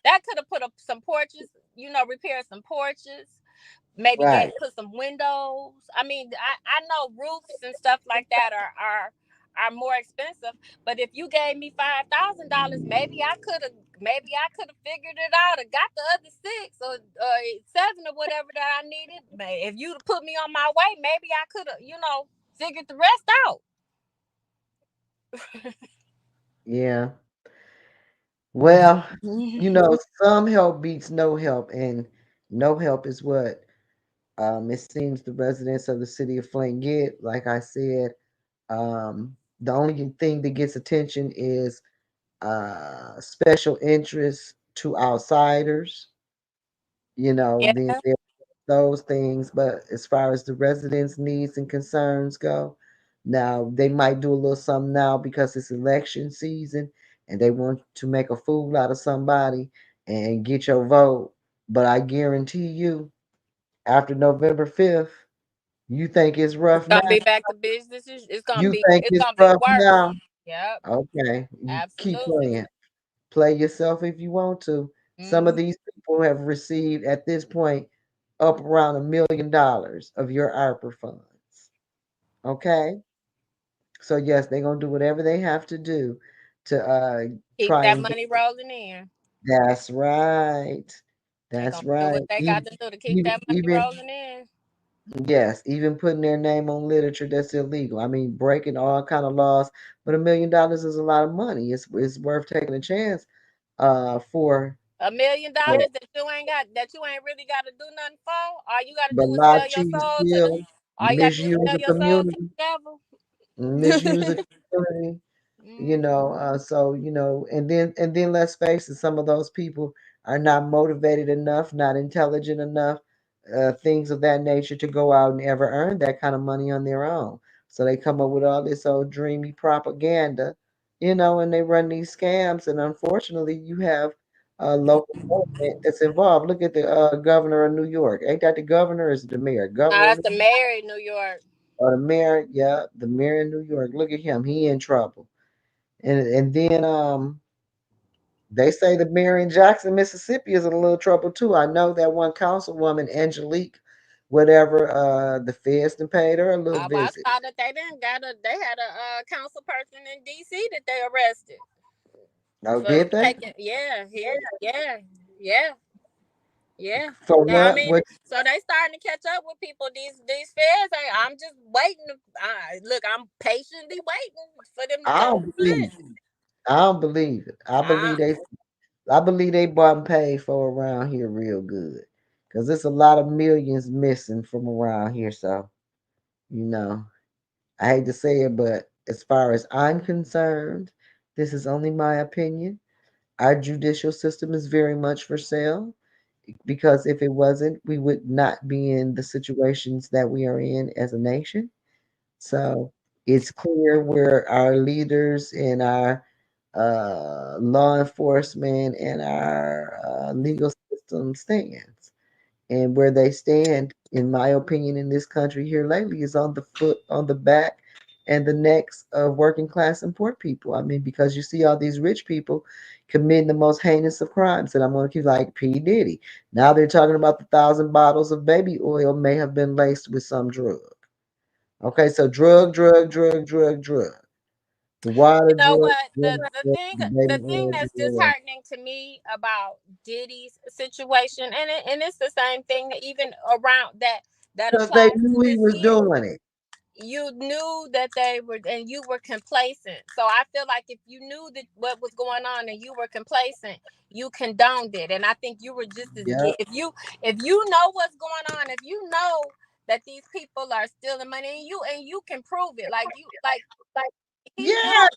That could have put up some porches, repair some porches, maybe Right. put some windows. I mean, I know roofs and stuff like that are more expensive. But if you gave me $5,000, maybe I could have figured it out and got the other six or seven or whatever that I needed. If you'd put me on my way, maybe I could have, figured the rest out. Yeah. Well, some help beats no help, and no help is what it seems the residents of the city of Flint get. Like I said, the only thing that gets attention is special interest to outsiders. Then Yeah. there those things. But as far as the residents' needs and concerns go, now they might do a little something now because it's election season and they want to make a fool out of somebody and get your vote. But I guarantee you, after November 5th, you think it's It's rough gonna now? be back to business. It's gonna You be think it's it's gonna be rough worse. now? Yep. Okay, you keep Absolutely. playing. Play yourself if you want to. Some of Hmm. these people have received at this point up around $1 million of your ARPA funds. Okay, so yes, they're gonna do whatever they have to do to Keep try that and get. money rolling in. That's right. They That's gonna do right. what they got Even to do to keep even that money even rolling in. yes, even putting their name on literature that's illegal. I mean, breaking all kind of laws. But $1 million is a lot of money. It's worth taking a chance for. $1 million But that you ain't really got to do nothing for. All you got to but do is lot sell of your chiefs soul to the. still All you got to do is misuse sell the your soul to community, the misuse devil. the community. Hmm. So and then let's face it, some of those people are not motivated enough, not intelligent enough, things of that nature to go out and ever earn that kind of money on their own. So they come up with all this old dreamy propaganda, and they run these scams. And unfortunately, you have local government that's involved. Look at the governor of New York. Ain't that the governor? Or is it the mayor? No, Governor of that's New the mayor in New York. or the mayor? Yeah, the mayor in New York. Look at him. He in trouble. And then they say the mayor in Jackson, Mississippi is in a little trouble too. I know that one councilwoman, Angelique, whatever, the feds done paid her a little I visit. saw that they had a council person in DC that they arrested Oh, for did they? taking. Yeah, yeah, yeah, yeah. For I what? mean, What? so they starting to catch up with people. These feds, I'm just waiting. Look, I'm patiently waiting for them to I come don't to believe list. it. I don't believe it. I I, believe they. I believe they bought and paid for around here real good, cause there's a lot of millions missing from around here. So you know, I hate to say it, but as far as I'm concerned, this is only my opinion. Our judicial system is very much for sale because if it wasn't, we would not be in the situations that we are in as a nation. So it's clear where our leaders and our law enforcement and our legal system stands. And where they stand, in my opinion, in this country here lately, is on the foot, on the back, and the necks of working class and poor people. I mean, because you see all these rich people committing the most heinous of crimes, and I'm going to keep like P. Diddy. Now they're talking about the 1,000 bottles of baby oil may have been laced with some drug. Okay, so drug, drug, drug, drug, drug. The You water know drug, what? drug, drug, the The baby thing oil that's drug. disheartening to me about Diddy's situation, and it's the same thing even around that Because they applies to knew he this was here. doing it. You knew that they were, and you were complacent. So I feel like if you knew that what was going on and you were complacent, you condoned it. And I think you were just as Yeah. if you know what's going on, if you know that these people are stealing money, and you can prove it, like he Yeah, knew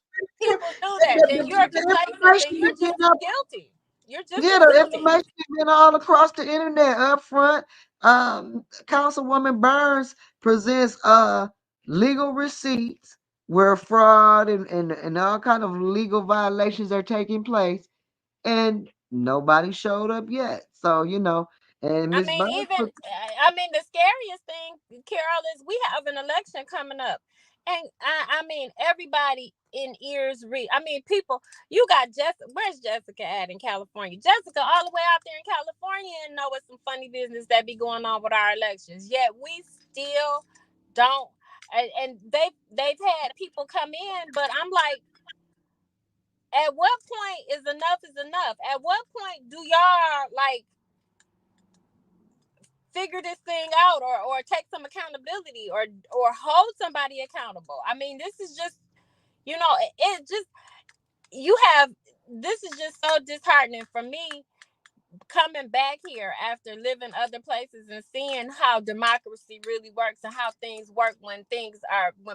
people do that, then you're the complacent, then information you're is just getting as up. guilty. You're just Yeah, as the guilty. information is getting all across the internet up front. Councilwoman Burns presents legal receipts where fraud and all kind of legal violations are taking place, and nobody showed up yet. So and I Miss mean, Burns, the scariest thing, Carol, is we have an election coming up, and I mean, everybody in ears read. I mean, people, you got Jessica. Where's Jessica at in California? Jessica, all the way out there in California, and know it's some funny business that be going on with our elections. Yet we still don't. And they've had people come in, but I'm like, at what point is enough? At what point do y'all like figure this thing out, or take some accountability, or hold somebody accountable? I mean, this is just, it just, you have, this is just so disheartening for me, coming back here after living other places and seeing how democracy really works and how things work when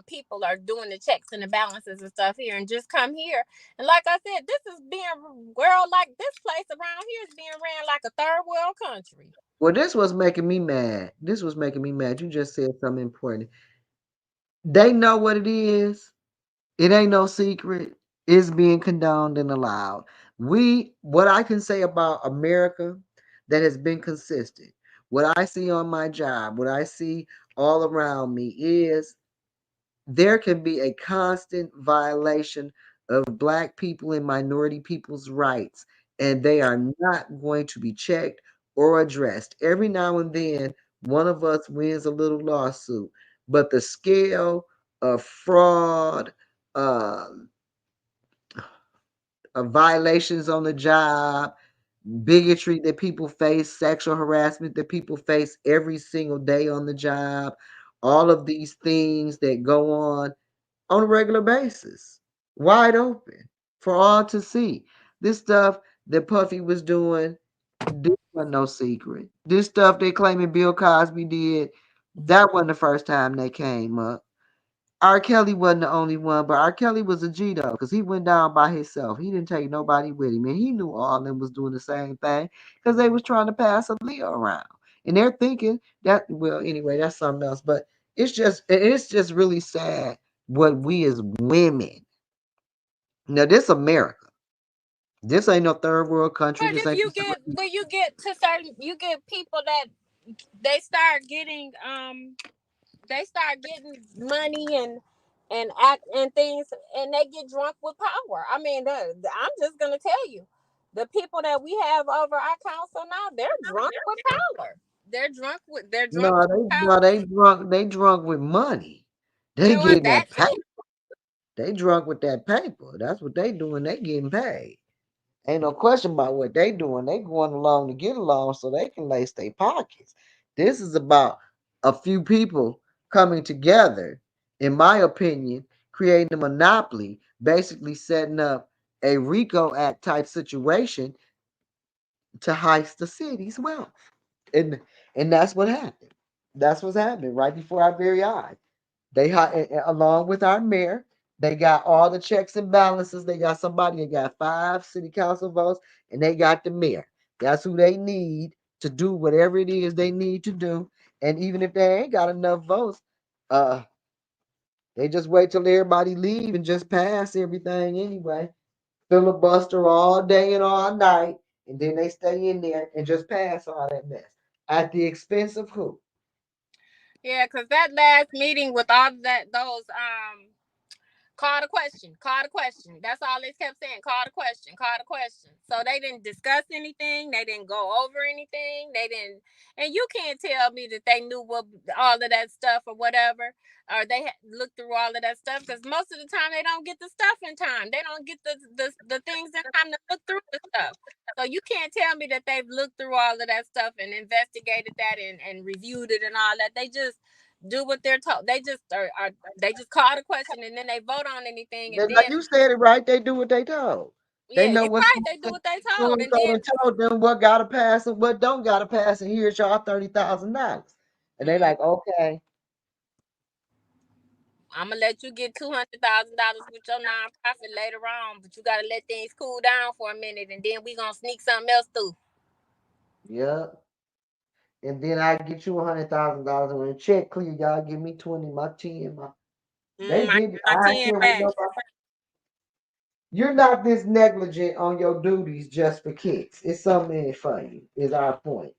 people are doing the checks and the balances and stuff here, and just come here, and like I said, this is being world, like this place around here is being ran like a third world country. well, this was making me mad. This was making me mad. You just said something important. They know what it is. It ain't no secret. It's being condoned and allowed. What I can say about America that has been consistent, what I see on my job, what I see all around me is there can be a constant violation of black people and minority people's rights, and they are not going to be checked or addressed. Every now and then, one of us wins a little lawsuit, but the scale of fraud, uh, of violations on the job, bigotry that people face, sexual harassment that people face every single day on the job, all of these things that go on a regular basis, wide open for all to see. This stuff that Puffy was doing, this wasn't no secret. This stuff they claiming Bill Cosby did, that wasn't the first time they came up. R. Kelly wasn't the only one, but R. Kelly was a G though, because he went down by himself. He didn't take nobody with him, and he knew all of them was doing the same thing because they was trying to pass a Leo around. and they're thinking that, well, anyway, that's something else. But it's just really sad what we as women. Now this America. This ain't no third world country. But This if ain't you get, when you get to certain, you get people that they start getting they start getting money and act and things, and they get drunk with power. I mean, I'm just gonna tell you, the people that we have over our council now, they're drunk with power. They're drunk no, with they power. no, they drunk with money. They You know what? getting That that paper. too. They drunk with that paper. That's what they doing. They getting paid. Ain't no question about what they doing. They going along to get along so they can lace their pockets. This is about a few people coming together, in my opinion, creating a monopoly, basically setting up a RICO Act type situation to heist the city's wealth. And and that's what happened. That's what's happening right before our very eyes. Along with our mayor, they got all the checks and balances. They got somebody that got 5 city council votes, and they got the mayor. That's who they need to do whatever it is they need to do. And even if they ain't got enough votes, uh, they just wait till everybody leave and just pass everything anyway. Filibuster all day and all night, and then they stay in there and just pass all that mess at the expense of who? Yeah, because that last meeting with all those call the question. Call the question. That's all they kept saying. Call the question. Call the question. So they didn't discuss anything. They didn't go over anything. They didn't. And you can't tell me that they knew what all of that stuff or whatever, or they had looked through all of that stuff. Because most of the time they don't get the stuff in time. They don't get the things in time to look through the stuff. So you can't tell me that they've looked through all of that stuff and investigated that and reviewed it and all that. They just do what they're told. They just are they just call the question and then they vote on anything, and Like then you said it right, they do what they told. They yeah, know you're what's right. They do what they told, and then told them what gotta pass and what don't gotta pass, and here's y'all $30,000. And they mm, like, okay, I'm gonna let you get $200,000 with your nonprofit later on, but you gotta let things cool down for a minute, and then we gonna sneak something else through. yeah. And then I get you $100,000 when the check clear, y'all give me 20, my 10, my they My, did it. my I ain't 10 care what back. nobody. You're not this negligent on your duties just for kicks. It's something in it for you, is our point.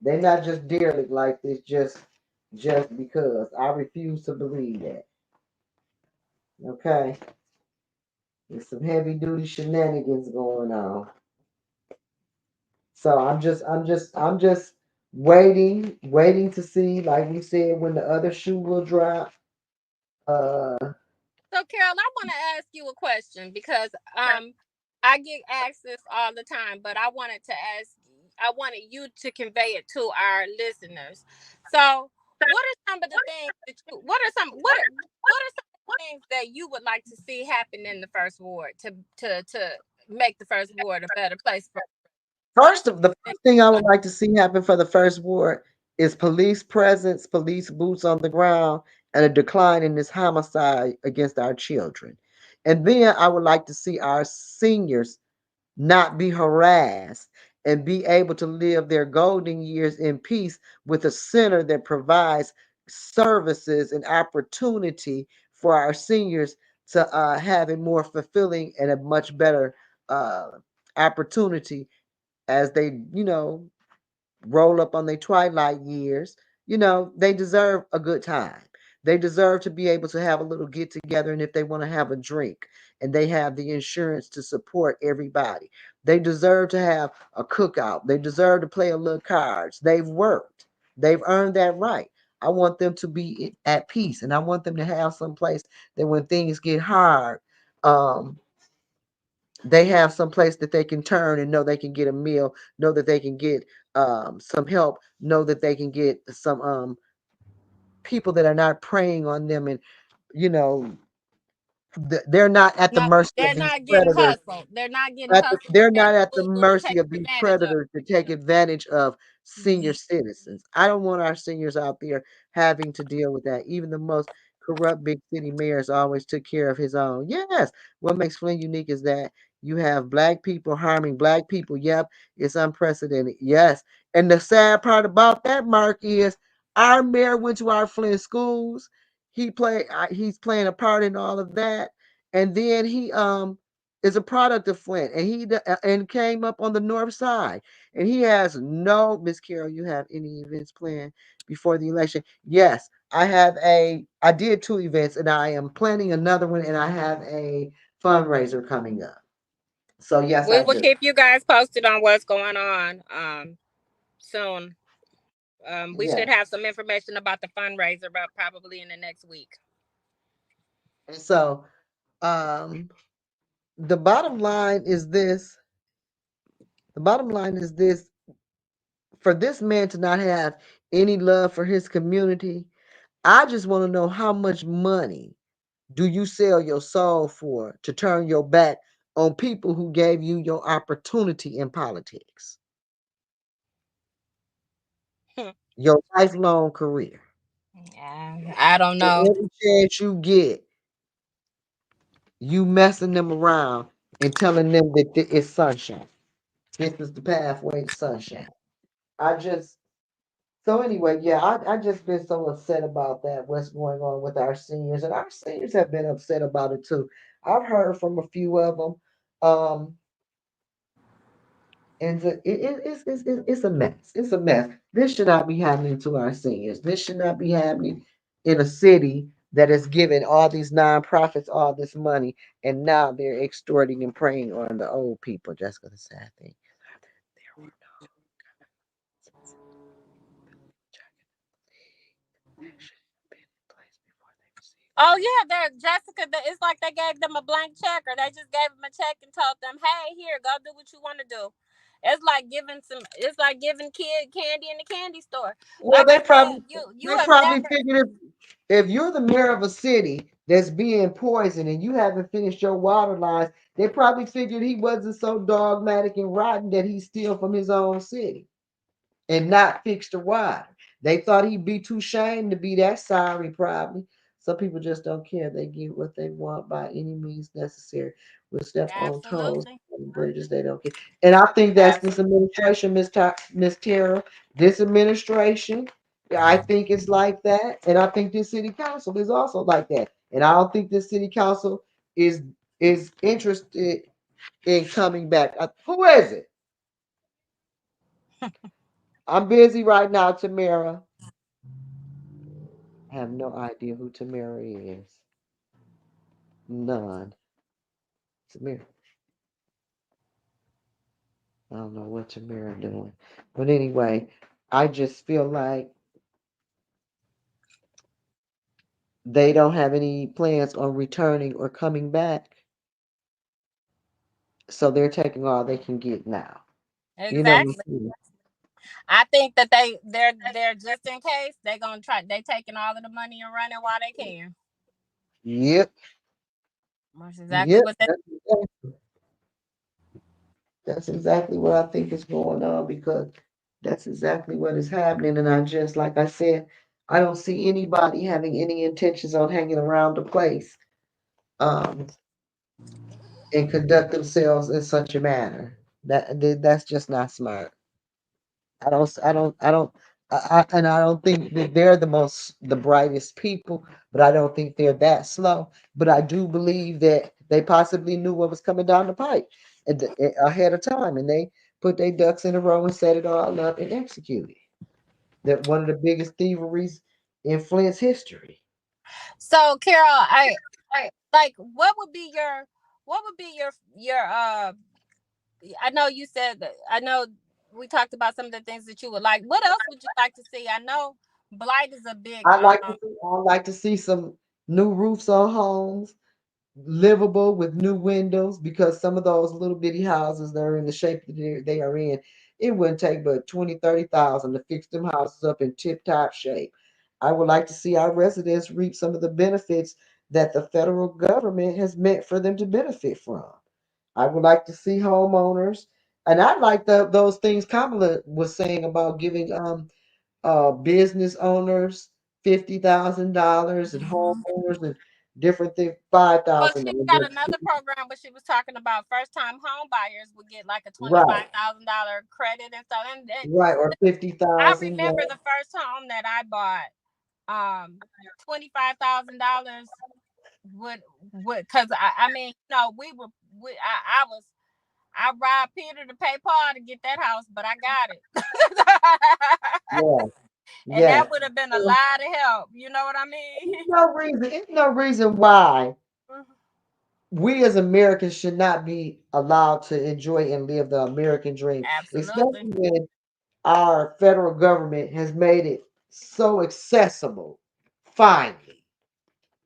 They're not just derelict like this just because. I refuse to believe that. Okay? There's some heavy duty shenanigans going on. So I'm just waiting to see, like we said, when the other shoe will drop. Uh So, Carol, I want to ask you a question because I get asked this all the time, but I wanted you to convey it to our listeners. So, what are some of the things that you what are some of the things that you would like to see happen in the first ward to make the first ward a better place for the first thing I would like to see happen for the first ward is police presence, police boots on the ground, and a decline in this homicide against our children. And then I would like to see our seniors not be harassed and be able to live their golden years in peace with a center that provides services and opportunity for our seniors to have a more fulfilling and a much better uh, opportunity as they, roll up on their twilight years. They deserve a good time. They deserve to be able to have a little get together, and if they want to have a drink and they have the insurance to support everybody, they deserve to have a cookout. They deserve to play a little cards. They've worked, they've earned that right. I want them to be at peace, and I want them to have some place that when things get hard, um, they have some place that they can turn and know they can get a meal, know that they can get some help, know that they can get some people that are not preying on them, and you know they're not at the no, mercy of they're these not getting predators. hustled. They're not getting hustled They're and not at the bamboozled and mercy taken of these advantage of. predators to take advantage of senior citizens. I don't want our seniors out there having to deal with that. Even the most corrupt big city mayors always took care of his own. Yes, what makes Flint unique is that You have black people harming black people. Yep, it's unprecedented. Yes. And the sad part about that, Mark, is our mayor went to our Flint schools. He's playing a part in all of that. And then he is a product of Flint, and and came up on the north side. And he has no, Miss Carol, you have any events planned before the election? Yes, I did two events, and I am planning another one, and I have a fundraiser coming up. So yes, We I will do. keep you guys posted on what's going on soon. We should Yes. have some information about the fundraiser, but probably in the next week. And so um the bottom line is this. The bottom line is this: for this man to not have any love for his community, I just want to know how much money do you sell your soul for to turn your back on people who gave you your opportunity in politics, your lifelong career. Yeah, I don't And know. every chance you get, you messing them around and telling them that it's sunshine. This is the pathway to sunshine. I just so anyway, yeah, I just been so upset about that. What's going on with our seniors, and our seniors have been upset about it too. I've heard from a few of them, um, and it's a mess. It's a mess. This should not be happening to our seniors. This should not be happening in a city that is giving all these nonprofits all this money, and now they're extorting and preying on the old people. Jessica, the sad thing. There were no that should have been in place before they received the Oh money. yeah, they're Jessica. It's like they gave them a blank check, or they just gave them a check and told them, "Hey, here, go do what you want to do." It's like giving some. It's like giving kid candy in the candy store. Well, Like I said, you they have probably never. figured if you're the mayor of a city that's being poisoned and you haven't finished your water lines, they probably figured he wasn't so dogmatic and rotten that he steal from his own city and not fix the water. They thought he'd be too shamed to be that sorry, probably. Some people just don't care. They get what they want by any means necessary. We'll step on toes, Absolutely. on bridges they don't care. And I think that's this Absolutely. administration, Miss Tara. This administration, I think it's like that. And I think this city council is also like that. And I don't think this city council is is interested in coming back. Who is it? I'm busy right now, Tamara. I have no idea who Tamara is. None. Tamara. I don't know what Tamara doing. But anyway, I just feel like they don't have any plans on returning or coming back. So they're taking all they can get now. You know, Exactly. I think that they're just in case they're gonna try. They taking all of the money and running while they can. yep, That's exactly yep. what they. That's exactly what I think is going on because that's exactly what is happening. And I just, like I said, I don't see anybody having any intentions on hanging around the place. Um, and conduct themselves in such a manner. That's just not smart. I don't, and I don't think that they're the brightest people, but I don't think they're that slow. But I do believe that they possibly knew what was coming down the pipe ahead of time, and they put their ducks in a row and set it all up and executed. That one of the biggest thieveries in Flint's history. So, Carol, I like what would be your. I know you said that. I know we talked about some of the things that you would like. What else would you like to see? I know blight is a big. I like to see some new roofs on homes, livable with new windows, because some of those little bitty houses that are in the shape that they are in, it wouldn't take but 20, 30,000 to fix them houses up in tip top shape. I would like to see our residents reap some of the benefits that the federal government has meant for them to benefit from. I would like to see homeowners, and I like those things Kamala was saying about giving business owners $50,000 and Mhm. homeowners and different thing, Well, 5,000. she got another program where she was talking about first time home buyers would get like a Right, $25,000 credit and stuff. And right, or I 50,000. remember the first home that I bought, $25,000 would because I mean, I robbed Peter to pay Paul to get that house, but I got it. Yeah, And yeah. that would have been a lot of help. You know what I mean? Ain't no reason why we as Americans should not be allowed to enjoy and live the American dream, Absolutely. especially when our federal government has made it so accessible. Finally,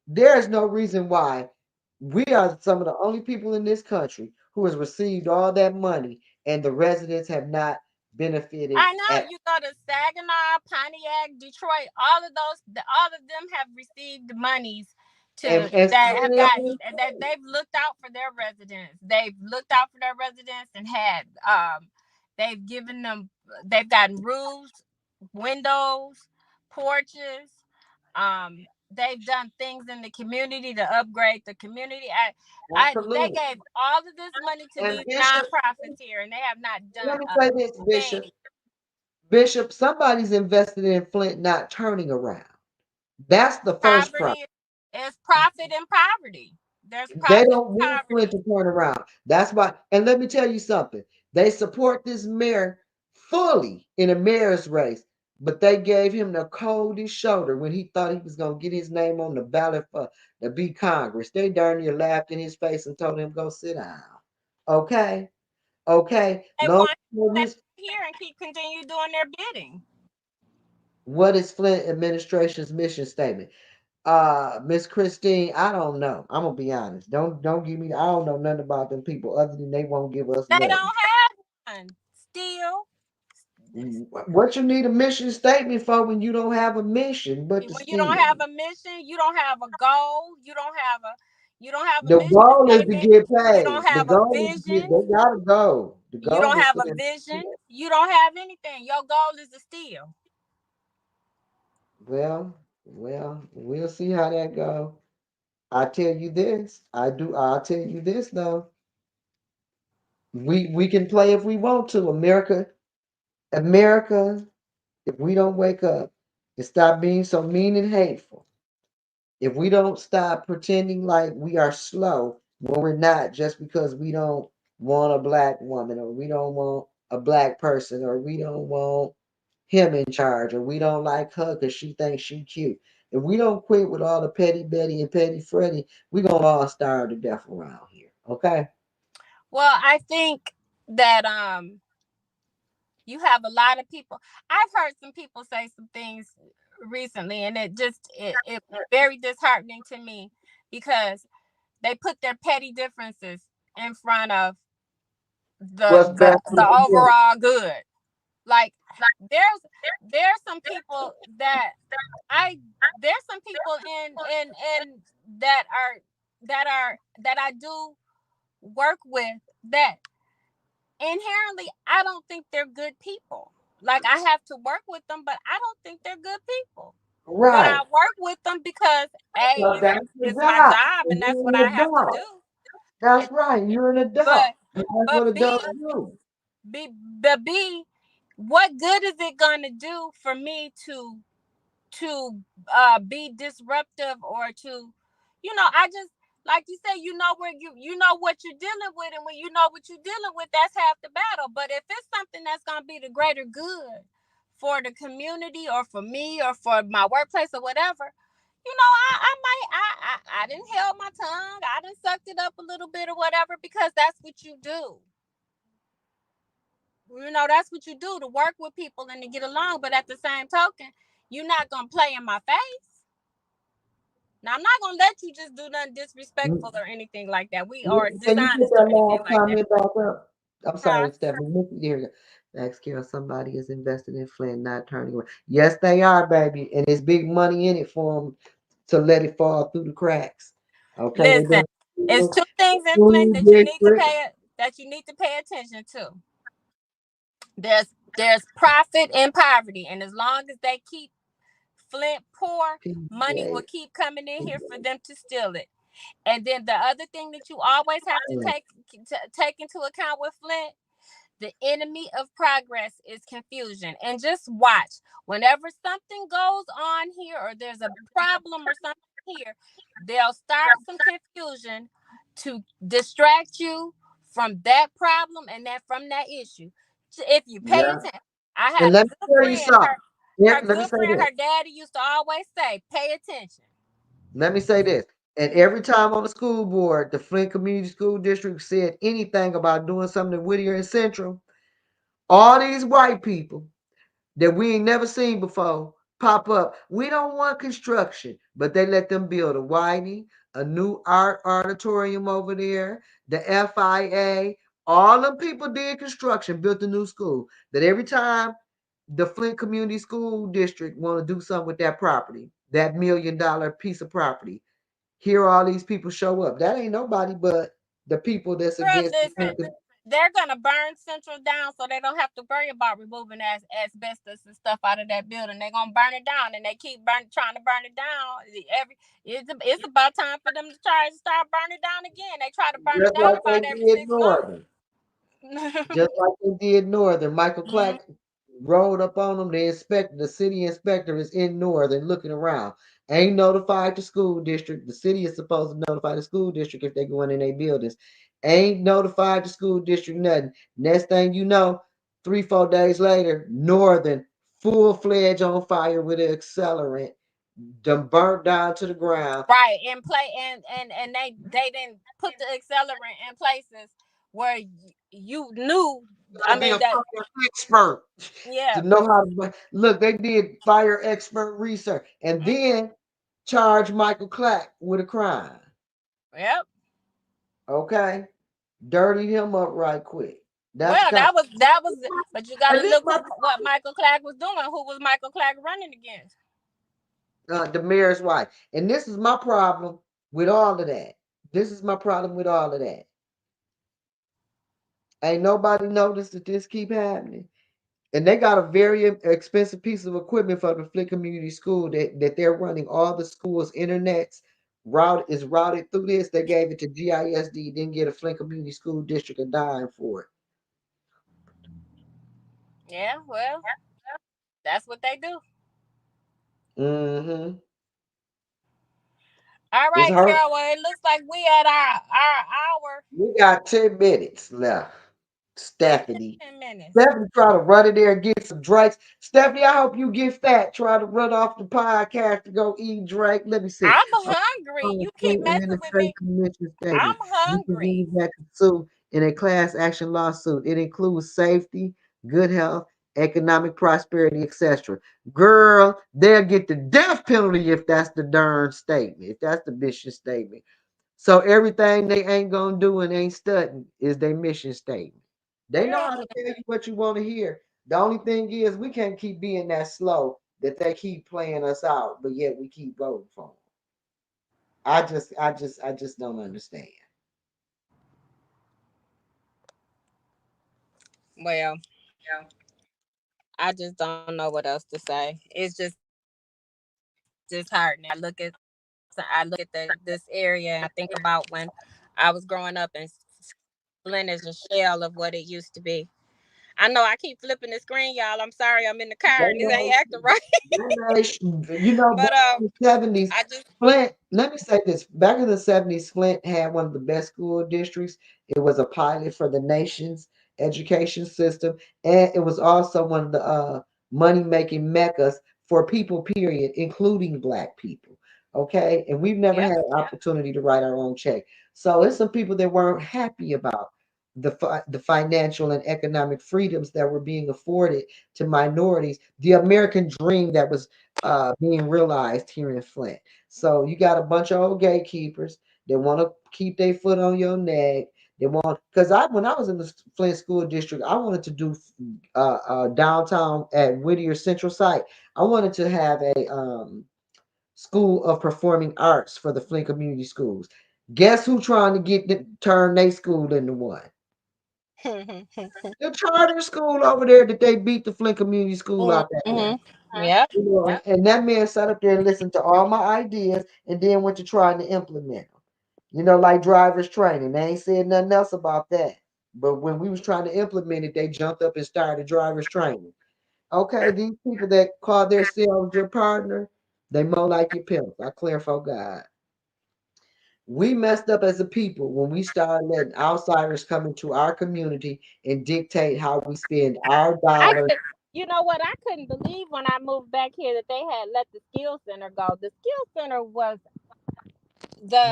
there is no reason why we are some of the only people in this country who has received all that money and the residents have not benefited I know at you go to Saginaw, Pontiac, Detroit. All of them have received monies and that have still, gotten that they've looked out for their residents. They've looked out for their residents and had they've given them they've gotten roofs, windows, porches. They've done things in the community to upgrade the community. They absolutely. gave all of this money to And these Bishop, nonprofits here, and they have not done let me a say this, thing. Bishop, somebody's invested in Flint not turning around. That's the first problem. Poverty is profit in poverty. There's They profit don't in want Flint poverty. to turn around. That's why. And let me tell you something. They support this mayor fully in a mayor's race, but they gave him the coldest shoulder when he thought he was going to get his name on the ballot for to be Congress. They darn near laughed in his face and told him go sit down. Okay, okay. They Long want to story stay here and keep continue doing their bidding. what is Flint administration's mission statement? Miss Christine, I don't know. I'm gonna be honest. Don't give me. I don't know nothing about them people other than they won't give us They money. don't have one. Still, What you need a mission statement for when you don't have a mission but to when you don't have steal? a mission, you don't have a goal. You don't have a The mission goal is to statement. get You paid. don't The have a goal is to get. vision. They gotta go. The You goal don't is have for a them. vision. You don't have anything. Your goal is to steal. We'll see how that go. I tell you this. I do. I'll tell you this though. We can play if we want to. America. If we don't wake up and stop being so mean and hateful, if we don't stop pretending like we are slow when we're not, just because we don't want a black woman, or we don't want a black person, or we don't want him in charge, or we don't like her because she thinks she cute. If we don't quit with all the petty Betty and petty Freddie, we're gonna all starve to death around here. Okay? Well, I think that you have a lot of people. I've heard some people say some things recently, and it was very disheartening to me because they put their petty differences in front of What's best for the the community? overall good. Like there's there's some people that I there's some people in that I do work with that inherently I don't think they're good people. Like I have to work with them, but I don't think they're good people. But I Right. work with them because Well, A, that's the it's my job. job and that's You're what an I have to adult. do. That's And, right. You're an adult. but And that's what but adults do. B, what good is it gonna do for me to be disruptive or to, I just like you say, where you know what you're dealing with, and when you know what you're dealing with, that's half the battle. But if it's something that's gonna be the greater good for the community or for me or for my workplace or whatever, I didn't held my tongue, I didn't sucked it up a little bit or whatever, because that's what you do. That's what you do, to work with people and to get along. But at the same token, you're not gonna play in my face. Now I'm not gonna let you just do nothing disrespectful or anything like that. We are Can you put dishonest or that anything last like that. comment back up? I'm Huh? sorry, Stephanie. Here we go. Ask Carol, somebody is invested in Flint, not turning away. Yes, they are, baby. And there's big money in it for them to let it fall through the cracks. Okay, they Listen, done it's two things in Flint school that district. you need to pay attention to. There's profit and poverty, and as long as they keep Flint poor, money will PJ. keep coming in here for them to steal it. And then the other thing that you always have to take into account with Flint, the enemy of progress is confusion. And just watch. Whenever something goes on here or there's a problem or something here, they'll start some confusion to distract you from that problem and that from that issue. If you pay Yeah. attention, I And had a let me good tell you friend, something. Yeah, her let me good say friend, this. her daddy used to always say, pay attention. Let me say this. And every time on the school board, the Flint Community School District said anything about doing something in Whittier and Central, all these white people that we ain't never seen before pop up. We don't want construction, but they let them build a Whitey, a new art auditorium over there, the FIA. All them people did construction, built a new school. That every time the Flint Community School District want to do something with that property, that $1 million piece of property, here all these people show up. That ain't nobody but the people that's Girl, against the listen, they're gonna burn Central down so they don't have to worry about removing asbestos and stuff out of that building. They're gonna burn it down, and they keep trying to burn it down. It's about time for them to try to start burning it down again. They try to burn it just down like they about every did 6 months. Northern. Just like they did Northern. Michael Mhm. Clack rolled up on them. The city inspector is in Northern looking around. Ain't notified the school district. The city is supposed to notify the school district if they go in their buildings. Ain't notified the school district nothing. Next thing you know, 3, 4 days later, Northern full fledged on fire with an accelerant, done burnt down to the ground. Right, and play and they didn't put the accelerant in places where you knew. I Gotta be a mean that, fire expert to yeah, know how to look. They did fire expert research and mm, then charge Michael Clack with a crime. yep. Okay, dirtied him up right quick. That's Well, kind. but you got And to this look my what Michael Clark was doing. Who was Michael Clark running against? the mayor's wife, and this is my problem with all of that. This is my problem with all of that. Ain't nobody noticed that this keep happening. And they got a very expensive piece of equipment for the Flint Community School that they're running all the schools' internets routed through this. They gave it to GISD, didn't get a Flint Community School District a dime for it. Yeah, well, that's what they do. Mm-hmm. All It's right, hard. Carol. Well, it looks like we at our hour. We got 10 minutes left. Less than Stephanie. 10 minutes. Stephanie try to run in there and get some drinks. Stephanie, I hope you get fat. Try to run off the podcast to go eat drink. Let me see. I'm hungry. You keep And messing with me. commission I'm statement. You can hungry. use that to sue in a class action lawsuit. It includes safety, good health, economic prosperity, etc. Girl, they'll get the death penalty if that's the darn statement, if that's the mission statement. So everything they ain't gonna do and ain't studying is their mission statement. They know Girl, how to tell you what you want to hear. The only thing is we can't keep being that slow that they keep playing us out, but yet we keep voting for them. I just don't understand. well, I just don't know what else to say. It's just disheartening. I look at this area and I think about when I was growing up, and Flint is a shell of what it used to be. I know I keep flipping the screen, y'all. I'm sorry, I'm in the They car and this know, ain't acting right. back But in the 70s, I just Flint, let me say this. Back in the 70s, Flint had one of the best school districts. It was a pilot for the nation's education system, and it was also one of the money-making meccas for people, period, including black people. Okay, and we've never yep. had an opportunity to write our own check. So it's some people that weren't happy about the financial and economic freedoms that were being afforded to minorities, the American dream that was being realized here in Flint. So you got a bunch of old gatekeepers that want to keep their foot on your neck. They want because when I was in the Flint School District, I wanted to do downtown at Whittier Central Site. I wanted to have a School of Performing Arts for the Flint Community Schools. Guess who trying to turn their school into one? The charter school over there that they beat the Flint Community School out that way. Yep. You know, and that man sat up there and listened to all my ideas and then went to trying to implement them. You know, like driver's training. They ain't said nothing else about that. But when we was trying to implement it, they jumped up and started driver's training. Okay, these people that call themselves your partner, they more like your pimps. I clear for God. We messed up as a people when we started letting outsiders come into our community and dictate how we spend our dollars. You know what? I couldn't believe when I moved back here that they had let the skill center go. The skill center was the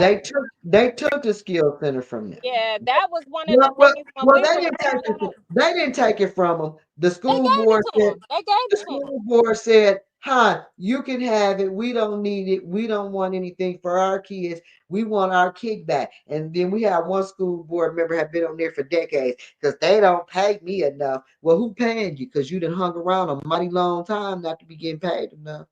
They took the skill center from them. that was one of the Well, well, things when well, we were they didn't take it from them. The they school gave board it to said them. They gave the it to them. school board said, "Hi, you can have it. We don't need it. We don't want anything for our kids. We want our kickback." And then we had one school board member have been on there for decades because they don't pay me enough. Well, who paying you? Because you done hung around a mighty long time not to be getting paid enough.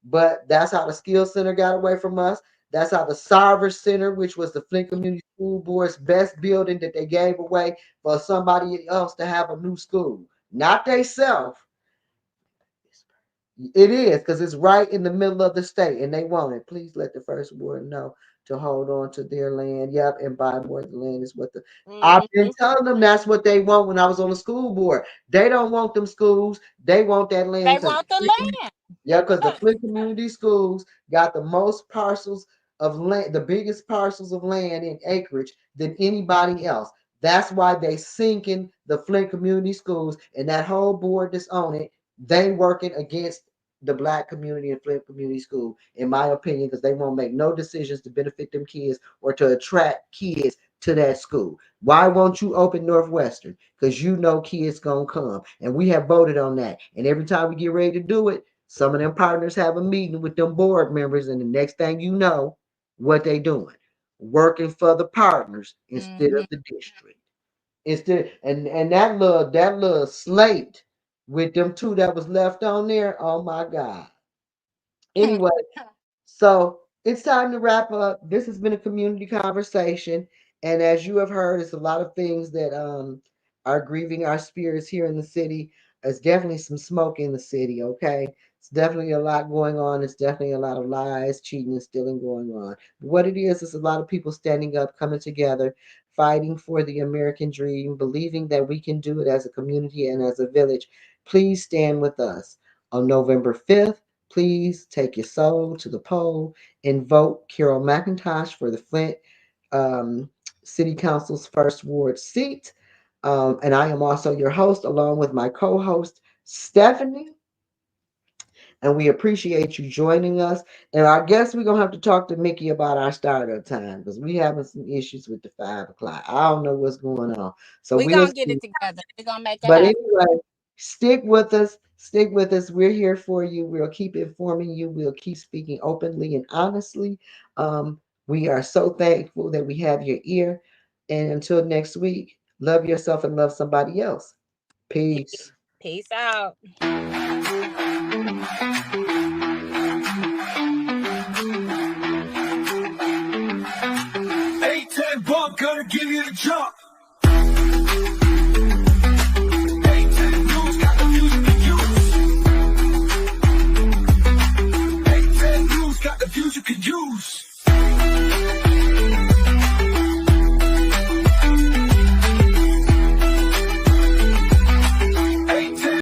But that's how the skill center got away from us. That's how the Sarver Center, which was the Flint Community School Board's best building that they gave away for somebody else to have a new school, not they self. It is because it's right in the middle of the state and they want it. Please let the first ward know to hold on to their land. Yep, and buy more of the land is what the I've been telling them that's what they want when I was on the school board. They don't want them schools, they want that land. They want the land. Yeah, because the Flint Community Schools got the most parcels of land, the biggest parcels of land in acreage than anybody else. That's why they sinking the Flint Community Schools and that whole board that's on it. They working against the black community and Flint Community School, in my opinion, because they won't make no decisions to benefit them kids or to attract kids to that school. Why won't you open Northwestern? Because you know kids gonna come, and we have voted on that. And every time we get ready to do it, some of them partners have a meeting with them board members, and the next thing you know, what they doing? Working for the partners instead of the district. Instead, and that little slate with them two that was left on there. Oh my God. Anyway, so it's time to wrap up. This has been a community conversation. And as you have heard, it's a lot of things that are grieving our spirits here in the city. There's definitely some smoke in the city, okay? It's definitely a lot going on. It's definitely a lot of lies, cheating, and stealing going on. But what it is a lot of people standing up, coming together, fighting for the American dream, believing that we can do it as a community and as a village. Please stand with us on November 5th. Please take your soul to the poll and vote Carol McIntosh for the Flint City Council's first ward seat. And I am also your host, along with my co host, Stephanie. And we appreciate you joining us. And I guess we're going to have to talk to Mickey about our startup time because we having some issues with the 5 o'clock. I don't know what's going on. So we're going to get it together. We're going to make it happen. Anyway, stick with us. Stick with us. We're here for you. We'll keep informing you. We'll keep speaking openly and honestly. We are so thankful that we have your ear. And until next week, love yourself and love somebody else. Peace. Peace out. A10 Bump gonna give you the jump.